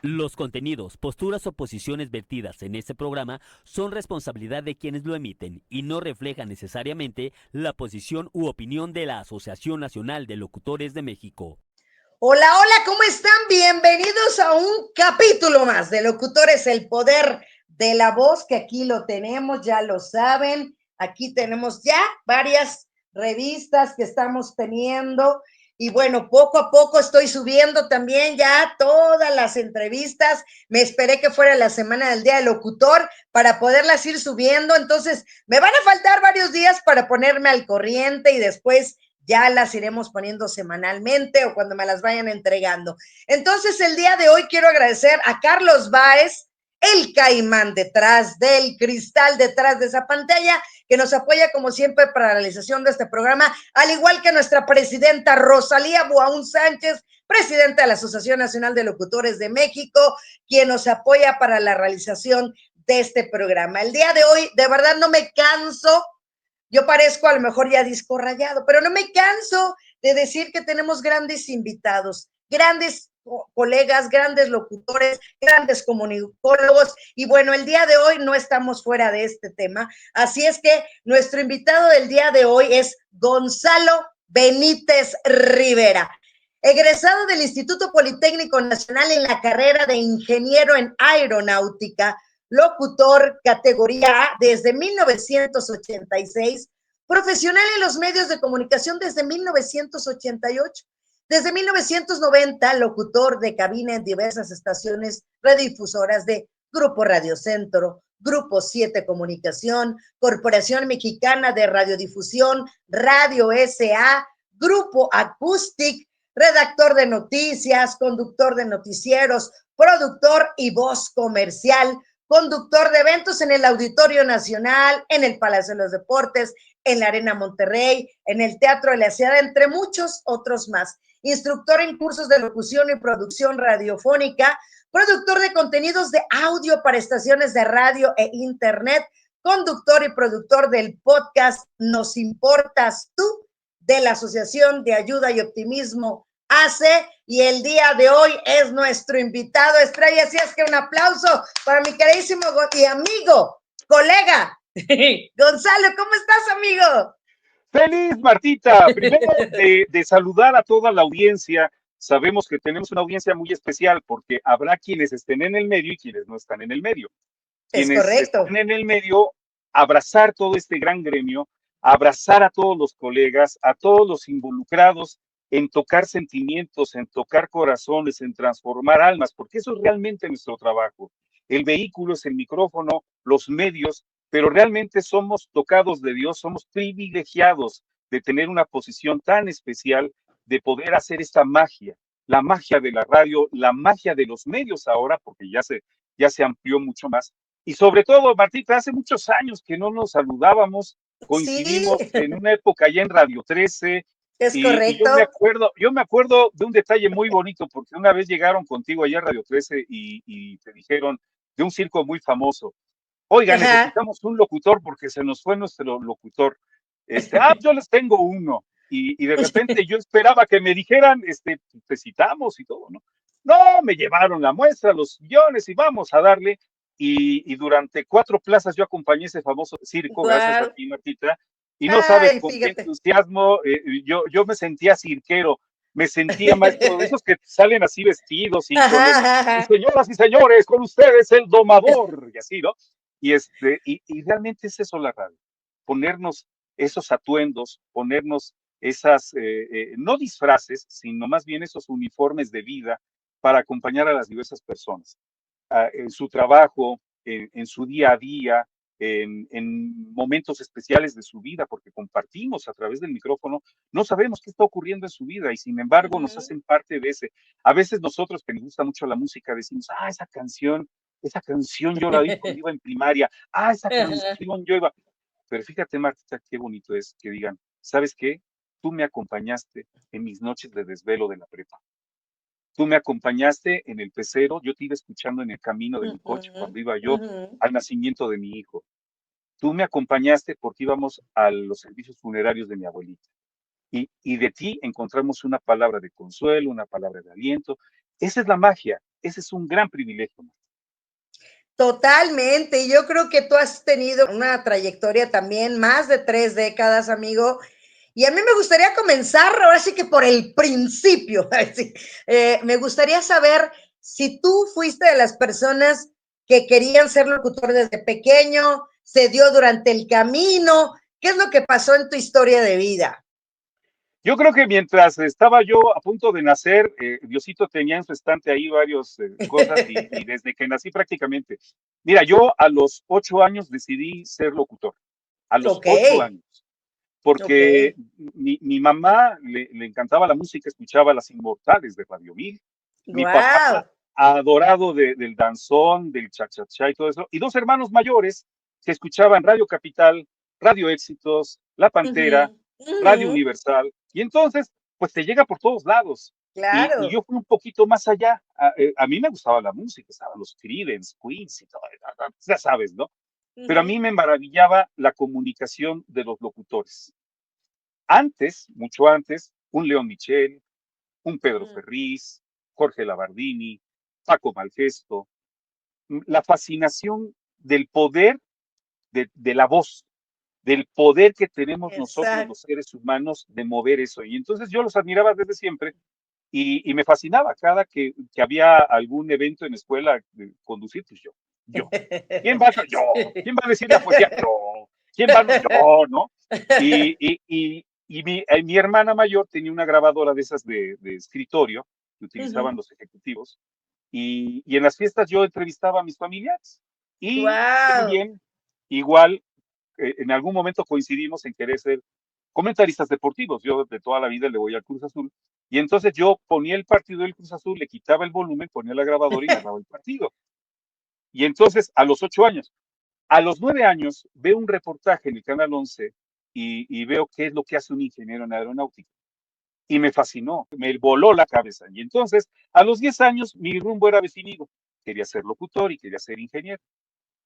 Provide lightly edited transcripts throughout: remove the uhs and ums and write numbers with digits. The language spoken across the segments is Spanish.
Los contenidos, posturas o posiciones vertidas en este programa son responsabilidad de quienes lo emiten y no reflejan necesariamente la posición u opinión de la Asociación Nacional de Locutores de México. Hola, hola, ¿cómo están? Bienvenidos a un capítulo más de Locutores, el poder de la voz, que aquí lo tenemos, ya lo saben. Aquí tenemos ya varias revistas que estamos teniendo. Y bueno, poco a poco estoy subiendo también ya todas las entrevistas. Me esperé que fuera la semana del Día del Locutor para poderlas ir subiendo. Entonces, me van a faltar varios días para ponerme al corriente y después ya las iremos poniendo semanalmente o cuando me las vayan entregando. Entonces, el día de hoy quiero agradecer a Carlos Báez, el caimán detrás del cristal, detrás de esa pantalla, que nos apoya como siempre para la realización de este programa, al igual que nuestra presidenta Rosalía Buaún Sánchez, presidenta de la Asociación Nacional de Locutores de México, quien nos apoya para la realización de este programa. El día de hoy, de verdad, no me canso. Yo parezco a lo mejor ya disco rayado, pero no me canso de decir que tenemos grandes invitados, grandes colegas, grandes locutores, grandes comunicólogos. Y bueno, el día de hoy no estamos fuera de este tema. Así es que nuestro invitado del día de hoy es Gonzalo Benítez Rivera, egresado del Instituto Politécnico Nacional en la carrera de ingeniero en aeronáutica, locutor categoría A desde 1986, profesional en los medios de comunicación desde 1988. Desde 1990, locutor de cabina en diversas estaciones radiodifusoras de Grupo Radio Centro, Grupo 7 Comunicación, Corporación Mexicana de Radiodifusión, Radio SA, Grupo Acoustic, redactor de noticias, conductor de noticieros, productor y voz comercial, conductor de eventos en el Auditorio Nacional, en el Palacio de los Deportes, en la Arena Monterrey, en el Teatro de la Ciudad, entre muchos otros más. Instructor en cursos de locución y producción radiofónica, productor de contenidos de audio para estaciones de radio e internet, conductor y productor del podcast Nos Importas Tú, de la Asociación de Ayuda y Optimismo ACE, y el día de hoy es nuestro invitado estrella. Así es que un aplauso para mi queridísimo y amigo, colega, Gonzalo. ¿Cómo estás, amigo? Feliz, Martita. Primero de saludar a toda la audiencia. Sabemos que tenemos una audiencia muy especial porque habrá quienes estén en el medio y quienes no están en el medio. Es Quienes correcto. estén en el medio, abrazar todo este gran gremio, abrazar a todos los colegas, a todos los involucrados en tocar sentimientos, en tocar corazones, en transformar almas, porque eso es realmente nuestro trabajo. El vehículo es el micrófono, los medios, pero realmente somos tocados de Dios, somos privilegiados de tener una posición tan especial, de poder hacer esta magia, la magia de la radio, la magia de los medios ahora, porque ya se amplió mucho más. Y sobre todo, Martita, hace muchos años que no nos saludábamos, Sí, coincidimos en una época allá en Radio 13, es y correcto. yo me acuerdo de un detalle muy bonito, porque una vez llegaron contigo allá a Radio 13 y te dijeron de un circo muy famoso: oiga, Ajá. necesitamos un locutor porque se nos fue nuestro locutor. Yo les tengo uno. Y de repente yo esperaba que me dijeran, te citamos y todo, ¿no? No, me llevaron la muestra, los guiones y vamos a darle. Y durante 4 plazas yo acompañé ese famoso circo, gracias a Wow. ti, Martita. Y no sabes Ay, con qué fíjate. entusiasmo, yo me sentía cirquero, me sentía maestro de esos que salen así vestidos y con Ajá, ajá, y ajá. señoras y señores, con ustedes el domador, y así, ¿no? Y realmente es eso la radio, ponernos esos atuendos, ponernos esas, no disfraces, sino más bien esos uniformes de vida para acompañar a las diversas personas en su trabajo, en su día a día, en momentos especiales de su vida, porque compartimos a través del micrófono, no sabemos qué está ocurriendo en su vida y sin embargo nos hacen parte de ese. A veces nosotros que nos gusta mucho la música decimos, esa canción yo la vi cuando iba en primaria, esa canción yo iba. Pero fíjate, Marta, qué bonito es que digan, ¿sabes qué? Tú me acompañaste en mis noches de desvelo de la prepa. Tú me acompañaste en el pecero, yo te iba escuchando en el camino de mi coche cuando iba yo al nacimiento de mi hijo. Tú me acompañaste porque íbamos a los servicios funerarios de mi abuelita. Y de ti encontramos una palabra de consuelo, una palabra de aliento. Esa es la magia. ese es un gran privilegio. Totalmente, y yo creo que tú has tenido una trayectoria también, más de 3 décadas, amigo, y a mí me gustaría comenzar ahora sí que por el principio. Sí. Me gustaría saber si tú fuiste de las personas que querían ser locutor desde pequeño, se dio durante el camino, ¿qué es lo que pasó en tu historia de vida? Yo creo que mientras estaba yo a punto de nacer, Diosito tenía en su estante ahí varias cosas y desde que nací prácticamente. Mira, yo a los 8 años decidí ser locutor, a los Ok, 8 años, ok. porque mi mamá le encantaba la música, escuchaba Las Inmortales de Radio Mil, mi papá Wow. adorado del danzón, del cha-cha-cha y todo eso, y dos hermanos mayores que escuchaban Radio Capital, Radio Éxitos, La Pantera, Radio Universal, y entonces, pues te llega por todos lados. Y Claro. yo fui un poquito más allá. A mí me gustaba la música, estaban los Creedence, Queens y todo, ya sabes, ¿no? Pero a mí me maravillaba la comunicación de los locutores. Antes, mucho antes, un León Michel, un Pedro Ferriz, Jorge Labardini, Paco Malgesto, la fascinación del poder de la voz, del poder que tenemos nosotros Exacto. los seres humanos de mover eso. Y entonces yo los admiraba desde siempre y me fascinaba cada que había algún evento en la escuela de conducir, pues yo. ¿Quién va a, yo? ¿Quién va a decir la poesía? Yo. ¿Quién va a, yo, no? Y mi hermana mayor tenía una grabadora de esas de escritorio que utilizaban los ejecutivos y en las fiestas yo entrevistaba a mis familiares y Wow. también igual en algún momento coincidimos en querer ser comentaristas deportivos. Yo de toda la vida le voy al Cruz Azul. Y entonces yo ponía el partido del Cruz Azul, le quitaba el volumen, ponía la grabadora y narraba el partido. Y entonces, a los 8 años, a los 9 años, veo un reportaje en el Canal 11 y veo qué es lo que hace un ingeniero en aeronáutica. Y me fascinó, me voló la cabeza. Y entonces, a los 10 años, mi rumbo era definido. Quería ser locutor y quería ser ingeniero.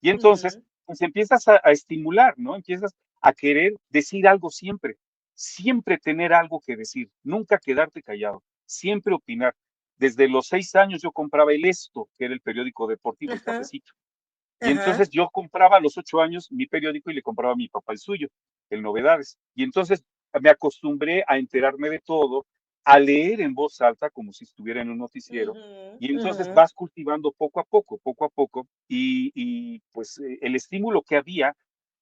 Y entonces, pues empiezas a estimular, ¿no? Empiezas a querer decir algo siempre, siempre tener algo que decir, nunca quedarte callado, siempre opinar. Desde los 6 años yo compraba el Esto, que era el periódico deportivo, el Ajá, cafecito. Y ajá. entonces yo compraba a los 8 años mi periódico y le compraba a mi papá el suyo, el Novedades. Y entonces me acostumbré a enterarme de todo, a leer en voz alta como si estuviera en un noticiero. Y entonces vas cultivando poco a poco, y pues el estímulo que había,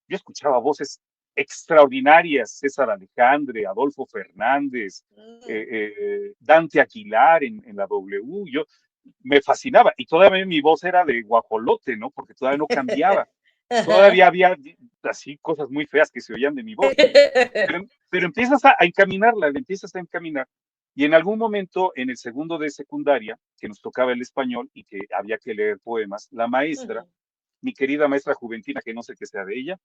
yo escuchaba voces extraordinarias, César Alejandre, Adolfo Fernández, Dante Aguilar en la W. Yo me fascinaba y todavía mi voz era de guajolote, ¿no? Porque todavía no cambiaba. Ajá. Todavía había así cosas muy feas que se oían de mi voz. Pero empiezas a encaminarla, la empiezas a encaminar. Y en algún momento, en el segundo de secundaria, que nos tocaba el español y que había que leer poemas, la maestra, mi querida maestra Juventina, que no sé qué sea de ella,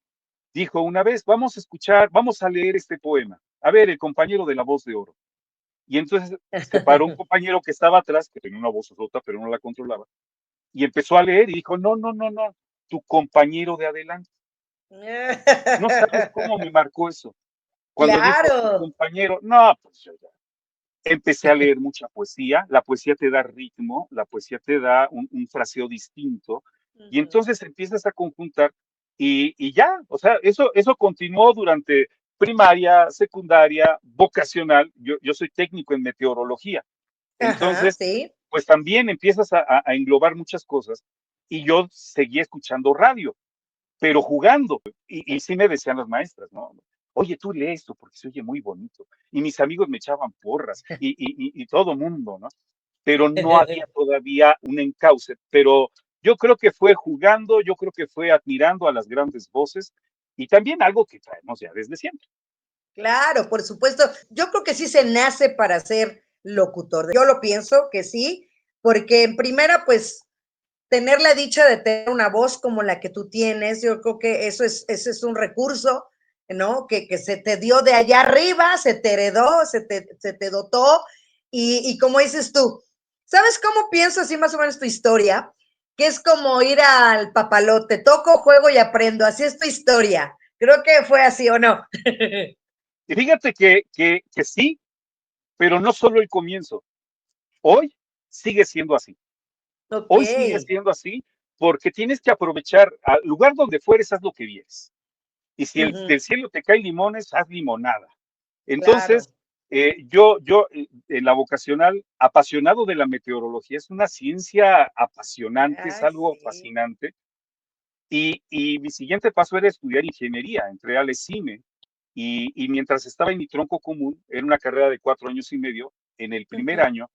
dijo una vez, vamos a escuchar, vamos a leer este poema. A ver, el compañero de la voz de oro. Y entonces se paró un compañero que estaba atrás, que tenía una voz rota, pero no la controlaba, y empezó a leer y dijo, no, no, no, no, tu compañero de adelante. No sabes cómo me marcó eso. Cuando dijo tu Claro. compañero, no, pues yo ya empecé a leer mucha poesía, la poesía te da ritmo, la poesía te da un fraseo distinto, y entonces empiezas a conjuntar y ya, o sea, eso continuó durante primaria, secundaria, vocacional. Yo soy técnico en meteorología, Ajá, entonces, sí. pues también empiezas a englobar muchas cosas y yo seguía escuchando radio, pero jugando. Y sí me decían las maestras, ¿no? Oye, tú lee esto porque se oye muy bonito. Y mis amigos me echaban porras y todo mundo, ¿no? Pero no había todavía un encauce. Pero yo creo que fue jugando, yo creo que fue admirando a las grandes voces y también algo que traemos ya desde siempre. Claro, por supuesto. Yo creo que sí se nace para ser locutor. Yo lo pienso que sí, porque en primera, pues, tener la dicha de tener una voz como la que tú tienes, yo creo que ese es un recurso, ¿no? Que se te dio de allá arriba, se te heredó, se te dotó, y como dices tú, ¿sabes cómo pienso así más o menos tu historia? Que es como ir al papalote, toco, juego y aprendo, así es tu historia. Creo que fue así, ¿o no? Y fíjate que sí, pero no solo el comienzo. Hoy sigue siendo así. Ok. Hoy sigue siendo así porque tienes que aprovechar, al lugar donde fueres, haz lo que vieres. Y si Ujú, del cielo te cae limones, haz limonada. claro. Entonces, en la vocacional, apasionado de la meteorología, es una ciencia apasionante, es Ay, algo sí. fascinante. Y mi siguiente paso era estudiar ingeniería, entré al ESIME y mientras estaba en mi tronco común, era una carrera de 4 años y medio, en el primer Ujú, año,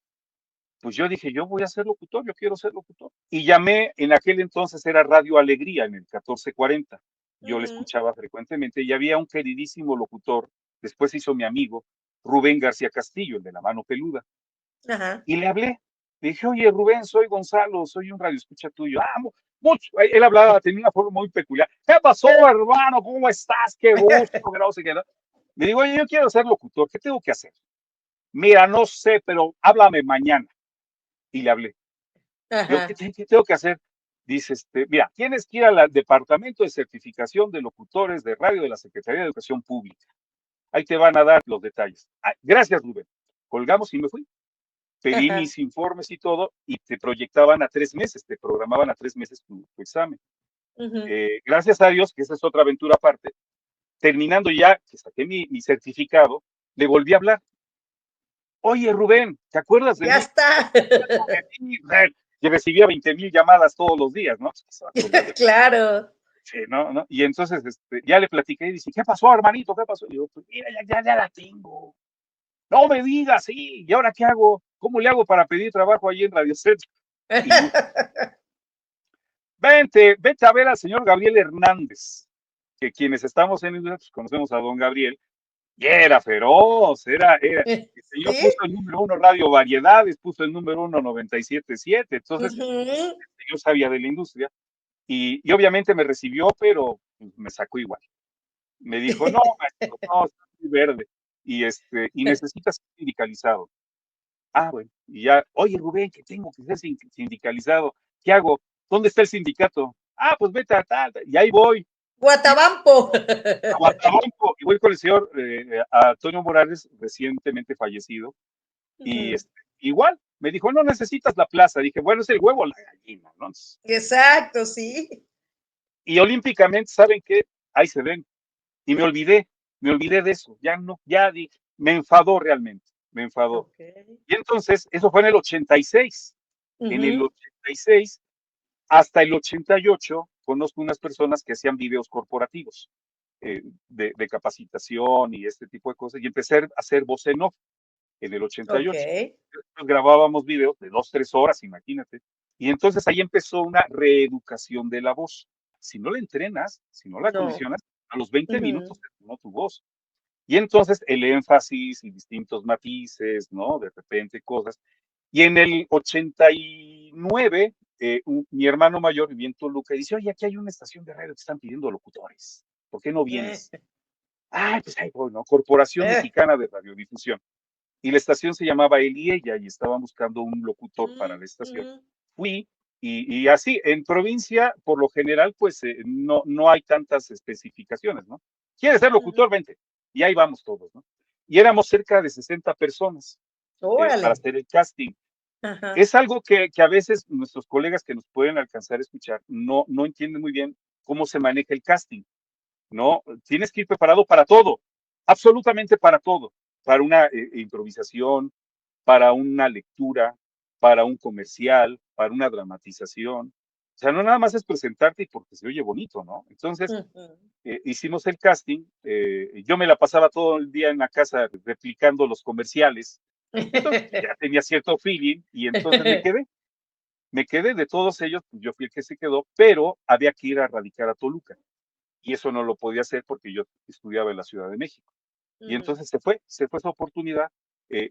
pues yo dije, yo voy a ser locutor, yo quiero ser locutor. Y llamé, en aquel entonces era Radio Alegría, en el 1440. Yo le ujú, escuchaba frecuentemente y había un queridísimo locutor, después se hizo mi amigo, Rubén García Castillo, el de la mano peluda. ajá. Y le hablé. Le dije, oye, Rubén, soy Gonzalo, soy un radioescucha tuyo. Ah, mucho. Él hablaba, tenía una forma muy peculiar. ¿Qué pasó, hermano? ¿Cómo estás? Qué gusto, que no sé qué. ¿No? Le digo, oye, yo quiero ser locutor, ¿qué tengo que hacer? Mira, no sé, pero háblame mañana. Y le hablé. Le digo, Ajá. ¿qué tengo que hacer? Dice, mira, tienes que ir al Departamento de Certificación de Locutores de Radio de la Secretaría de Educación Pública. Ahí te van a dar los detalles. Ah, gracias, Rubén. Colgamos y me fui. Pedí Ajá. mis informes y todo, y te proyectaban a 3 meses, te programaban a 3 meses tu examen. Ujú. Gracias a Dios, que esa es otra aventura aparte, terminando ya, que saqué mi certificado, le volví a hablar. Oye, Rubén, ¿te acuerdas de Ya mí? está. Y recibía 20,000 llamadas todos los días, ¿no? Se va a acordar de mí. Claro. Sí, ¿no? Y entonces ya le platiqué y dice, ¿qué pasó, hermanito? ¿Qué pasó? Y yo, pues mira, ya la tengo. No me digas, sí, ¿y ahora qué hago? ¿Cómo le hago para pedir trabajo ahí en Radio Centro? Y me dijo, vente a ver al señor Gabriel Hernández, que quienes estamos en Internet, pues conocemos a don Gabriel, y era feroz, el señor ¿Sí? puso el número uno Radio Variedades, puso el número uno 97.7, entonces Ujú. yo sabía de la industria, y obviamente me recibió, pero pues, me sacó igual. Me dijo, no, maestro, no, está muy verde, y necesitas ser sindicalizado. Ah, bueno, y ya, oye, Rubén, que tengo que ser sindicalizado, ¿qué hago? ¿Dónde está el sindicato? Ah, pues vete a tal, y ahí voy, y Guatabampo. a Guatabampo, y voy con el señor Antonio Morales, recientemente fallecido, y Ujú. igual, me dijo, no necesitas la plaza, dije, bueno, es el huevo o la gallina, ¿no? Exacto, sí. Y olímpicamente, ¿saben qué? Ahí se ven, y me olvidé de eso, ya no, me enfadó realmente, me enfadó. Ok. Y entonces, eso fue en el 86. En el Ujú. 86 hasta el 88 conozco unas personas que hacían videos corporativos de capacitación y este tipo de cosas y empecé a hacer voz en off en el Ok. 88. Entonces grabábamos videos de 2, 3 horas, imagínate. Y entonces ahí empezó una reeducación de la voz. Si no la entrenas, si no la No. acondicionas, a los 20 Ujú. minutos terminó tu voz. Y entonces el énfasis y distintos matices, ¿no? De repente cosas. Y en el 89, mi hermano mayor vivía en Toluca y dice, oye, aquí hay una estación de radio que están pidiendo locutores. ¿Por qué no Eh, vienes? Ah, pues ahí voy, ¿no? Corporación eh. Mexicana de Radiodifusión. Y la estación se llamaba Él y Ella y estaban buscando un locutor para la estación. Ujú. Fui y así, en provincia, por lo general, pues no hay tantas especificaciones, ¿no? ¿Quieres ser Ujú. locutor? Vente. Y ahí vamos todos, ¿no? Y éramos cerca de 60 personas para Órale. hacer el casting. Ajá. Es algo que a veces nuestros colegas que nos pueden alcanzar a escuchar no entienden muy bien cómo se maneja el casting, ¿no? Tienes que ir preparado para todo, absolutamente para todo, para una improvisación, para una lectura, para un comercial, para una dramatización. O sea, no nada más es presentarte y porque se oye bonito, ¿no? Entonces, Ujú. hicimos el casting, yo me la pasaba todo el día en la casa replicando los comerciales, entonces pues, ya tenía cierto feeling y entonces me quedé de todos ellos, pues yo fui el que se quedó, pero había que ir a radicar a Toluca y eso no lo podía hacer porque yo estudiaba en la Ciudad de México. Y Ujú. entonces se fue esa oportunidad,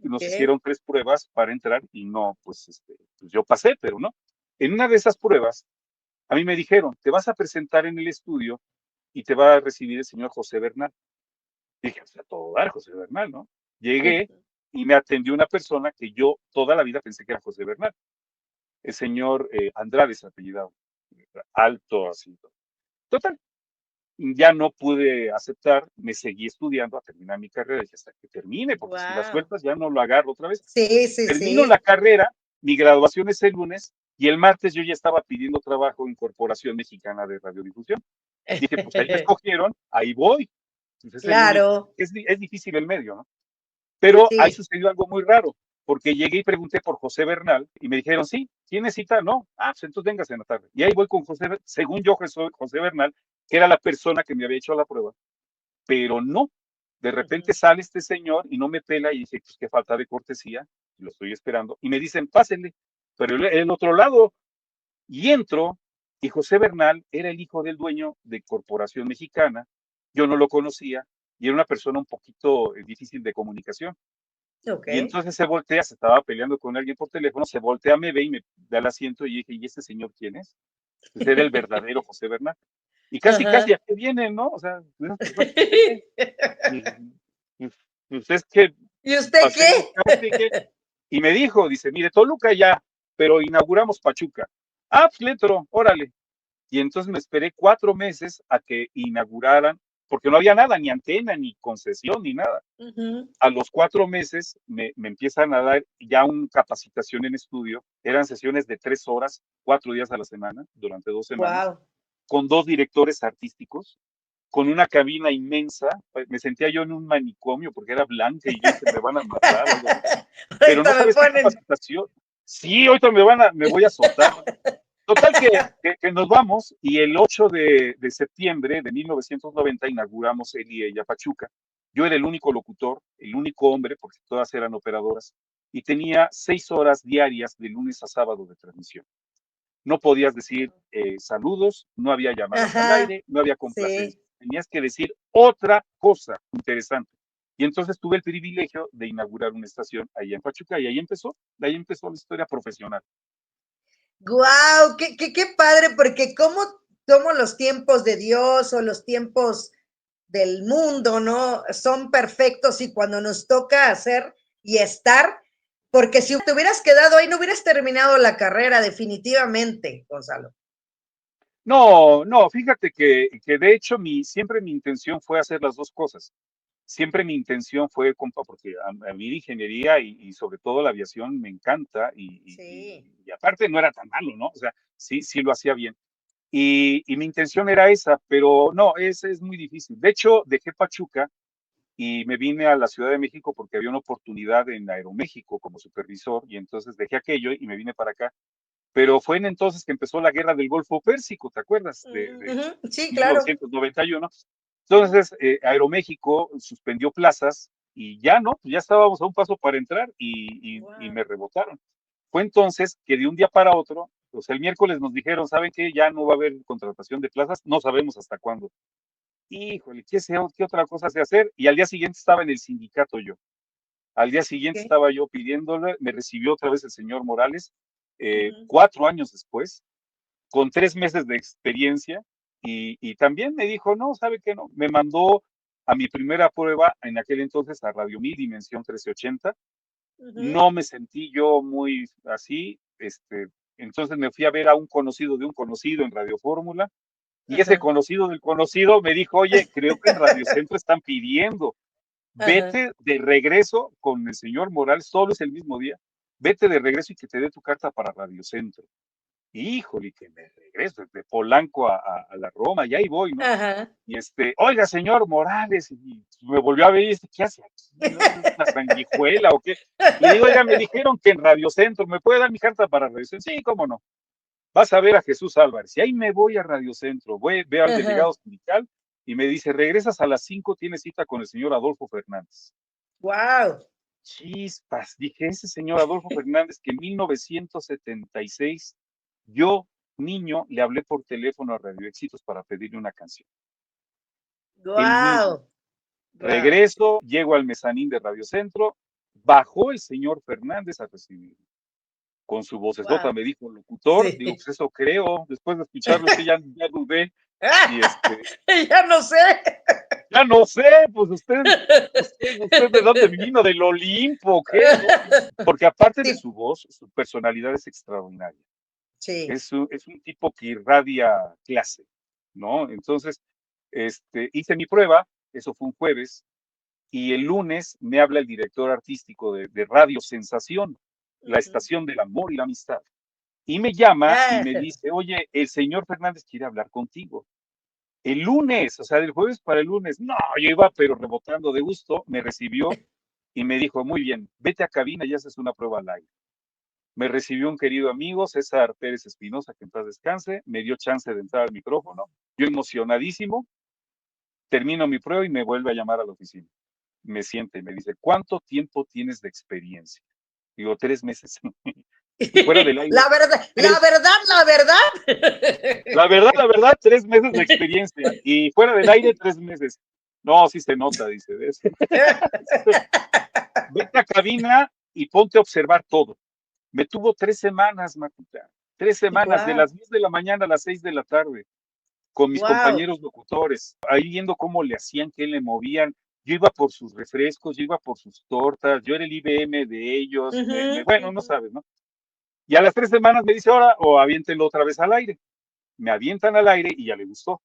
nos Ok. hicieron 3 pruebas para entrar y no, pues yo pasé, pero no. En una de esas pruebas, a mí me dijeron, te vas a presentar en el estudio y te va a recibir el señor José Bernal. Dije, o sea, todo dar, José Bernal, ¿no? Llegué Ujú. y me atendió una persona que yo toda la vida pensé que era José Bernal, el señor Andrade, es apellidado, alto así. Total, ya no pude aceptar, me seguí estudiando a terminar mi carrera, dije hasta que termine, porque si la Guau. sueltas ya no lo agarro otra vez. Sí, sí, Termino sí. la carrera, mi graduación es el lunes, Y el martes yo ya estaba pidiendo trabajo en Corporación Mexicana de Radiodifusión. Dije, pues ahí me escogieron, ahí voy. Pues es el único, Claro, es difícil el medio, ¿no? Pero ahí sí. sucedió algo muy raro, porque llegué y pregunté por José Bernal y me dijeron, sí, ¿tienes cita? No. Ah, pues entonces véngase en la tarde. Y ahí voy con José, según yo, José Bernal, que era la persona que me había hecho la prueba, pero no. De repente Ujú. sale este señor y no me pela y dice, pues qué falta de cortesía, lo estoy esperando. Y me dicen, pásenle, pero el otro lado. Y entro, y José Bernal era el hijo del dueño de Corporación Mexicana. Yo no lo conocía y era una persona un poquito difícil de comunicación. Ok. Y entonces se voltea, se estaba peleando con alguien por teléfono, se voltea, me ve y me da el asiento y dije, ¿y este señor quién es? Pues era el verdadero José Bernal. Y casi, casi, Ajá. ¿a qué viene, no? O sea, ¿qué cree? Pues es que ¿Y usted pasé qué? casi que, y me dijo, dice, mire, Toluca ya, pero inauguramos Pachuca. Ah, pues le entro, órale. Y entonces me esperé 4 meses a que inauguraran, porque no había nada, ni antena, ni concesión, ni nada. Ujú. A los 4 meses me empiezan a dar ya una capacitación en estudio. Eran sesiones de 3 horas, 4 días a la semana, durante 2 semanas, Wow. con 2 directores artísticos, con una cabina inmensa. Me sentía yo en un manicomio porque era blanca y yo dije, me van a matar o algo así. Pero no Ahorita me sabes qué ponen. capacitación. Sí, ahorita me voy a soltar. Total que nos vamos y el 8 de septiembre de 1990 inauguramos el y ella Pachuca. Yo era el único locutor, el único hombre, porque todas eran operadoras, y tenía 6 horas diarias de lunes a sábado de transmisión. No podías decir saludos, no había llamadas al Ajá. aire, no había Sí. complacencias. Tenías que decir otra cosa interesante. Y entonces tuve el privilegio de inaugurar una estación allá en Pachuca y de ahí empezó la historia profesional. Guau, qué padre, porque cómo los tiempos de Dios o los tiempos del mundo, ¿no? Son perfectos y cuando nos toca hacer y estar, porque si te hubieras quedado ahí, no hubieras terminado la carrera, definitivamente, Gonzalo. No, no, fíjate que de hecho siempre mi intención fue hacer las dos cosas. Siempre mi intención fue, compa, porque a mí la ingeniería y sobre todo la aviación me encanta Sí. y aparte no era tan malo, ¿no? O sea, sí, sí lo hacía bien. Y mi intención era esa, pero no, es muy difícil. De hecho, dejé Pachuca y me vine a la Ciudad de México porque había una oportunidad en Aeroméxico como supervisor y entonces dejé aquello y me vine para acá. Pero fue en entonces que empezó la guerra del Golfo Pérsico, ¿te acuerdas? De Ujú. Sí, claro. 1991. Entonces, Aeroméxico suspendió plazas y ya no, ya estábamos a un paso para entrar y Wow. me rebotaron. Fue entonces que de un día para otro, pues el miércoles nos dijeron, ¿saben qué? Ya no va a haber contratación de plazas, no sabemos hasta cuándo. Híjole, ¿qué otra cosa sé hacer? Y al día siguiente estaba en el sindicato yo. Al día siguiente Okay. estaba yo pidiéndole, me recibió otra vez el señor Morales, Ujú. 4 años después, con 3 meses de experiencia, y también me dijo, no, ¿sabe qué no? Me mandó a mi primera prueba en aquel entonces a Radio 1000 Dimensión 1380. Ujú. No me sentí yo muy así, entonces me fui a ver a un conocido de un conocido en Radio Fórmula, y ese Ajá. conocido del conocido me dijo, oye, creo que en Radio Centro están pidiendo, Ajá. vete de regreso con el señor Morales, solo es el mismo día, vete de regreso y que te dé tu carta para Radio Centro. Híjole, que me regreso de Polanco a la Roma, y ahí voy, ¿no? Ajá. Y oiga, señor Morales, y me volvió a ver y dice, ¿qué hace aquí? ¿No? ¿Es una sanguijuela o qué? Le digo, oiga, me dijeron que en Radio Centro, ¿me puede dar mi carta para Radio Centro? Sí, cómo no. Vas a ver a Jesús Álvarez. Y ahí me voy a Radio Centro, veo al Ajá. delegado sindical y me dice, regresas a las 5, tienes cita con el señor Adolfo Fernández. Wow. Chispas, dije, ese señor Adolfo Fernández que en 1976 yo, niño, le hablé por teléfono a Radio Éxitos para pedirle una canción. El mismo. Wow. Wow. Regreso, llego al mezanín de Radio Centro, bajó el señor Fernández a recibirme. Con su vocesota Wow. me dijo, locutor, digo, Sí. pues eso creo, después de escucharlo usted ya dudé, y Ya no sé. ya no sé, pues usted de dónde vino, del Olimpo, ¿qué? ¿No? Porque aparte de Sí, su voz, su personalidad es extraordinaria. sí. Es un tipo que irradia clase, ¿no? Entonces, hice mi prueba, eso fue un jueves, y el lunes me habla el director artístico de Radio Sensación, la Ujú. estación del amor y la amistad. Y me llama y Ah, me dice, oye, el señor Fernández quiere hablar contigo. El lunes, o sea, del jueves para el lunes. No, yo iba pero rebotando de gusto, me recibió y me dijo, muy bien, vete a cabina y haces una prueba al aire. Me recibió un querido amigo, César Pérez Espinosa, que en paz descanse, me dio chance de entrar al micrófono, yo emocionadísimo, termino mi prueba y me vuelve a llamar a la oficina. Me siente y me dice, ¿cuánto tiempo tienes de experiencia? Digo, 3 meses. Y fuera del aire, la verdad, la tres, verdad, la verdad. la verdad, 3 meses de experiencia. Y fuera del aire, 3 meses. No, sí se nota, dice, ¿ves? Vete a cabina y ponte a observar todo. Me tuvo 3 semanas, Martita. 3 semanas, de Wow, las 10 de la mañana a las 6 de la tarde, con mis wow. compañeros locutores, ahí viendo cómo le hacían, qué le movían. Yo iba por sus refrescos, yo iba por sus tortas, yo era el IBM de ellos, bueno, no sabes, ¿no? Y a las 3 semanas me dice, ahora, o aviéntenlo otra vez al aire. Me avientan al aire y ya le gustó.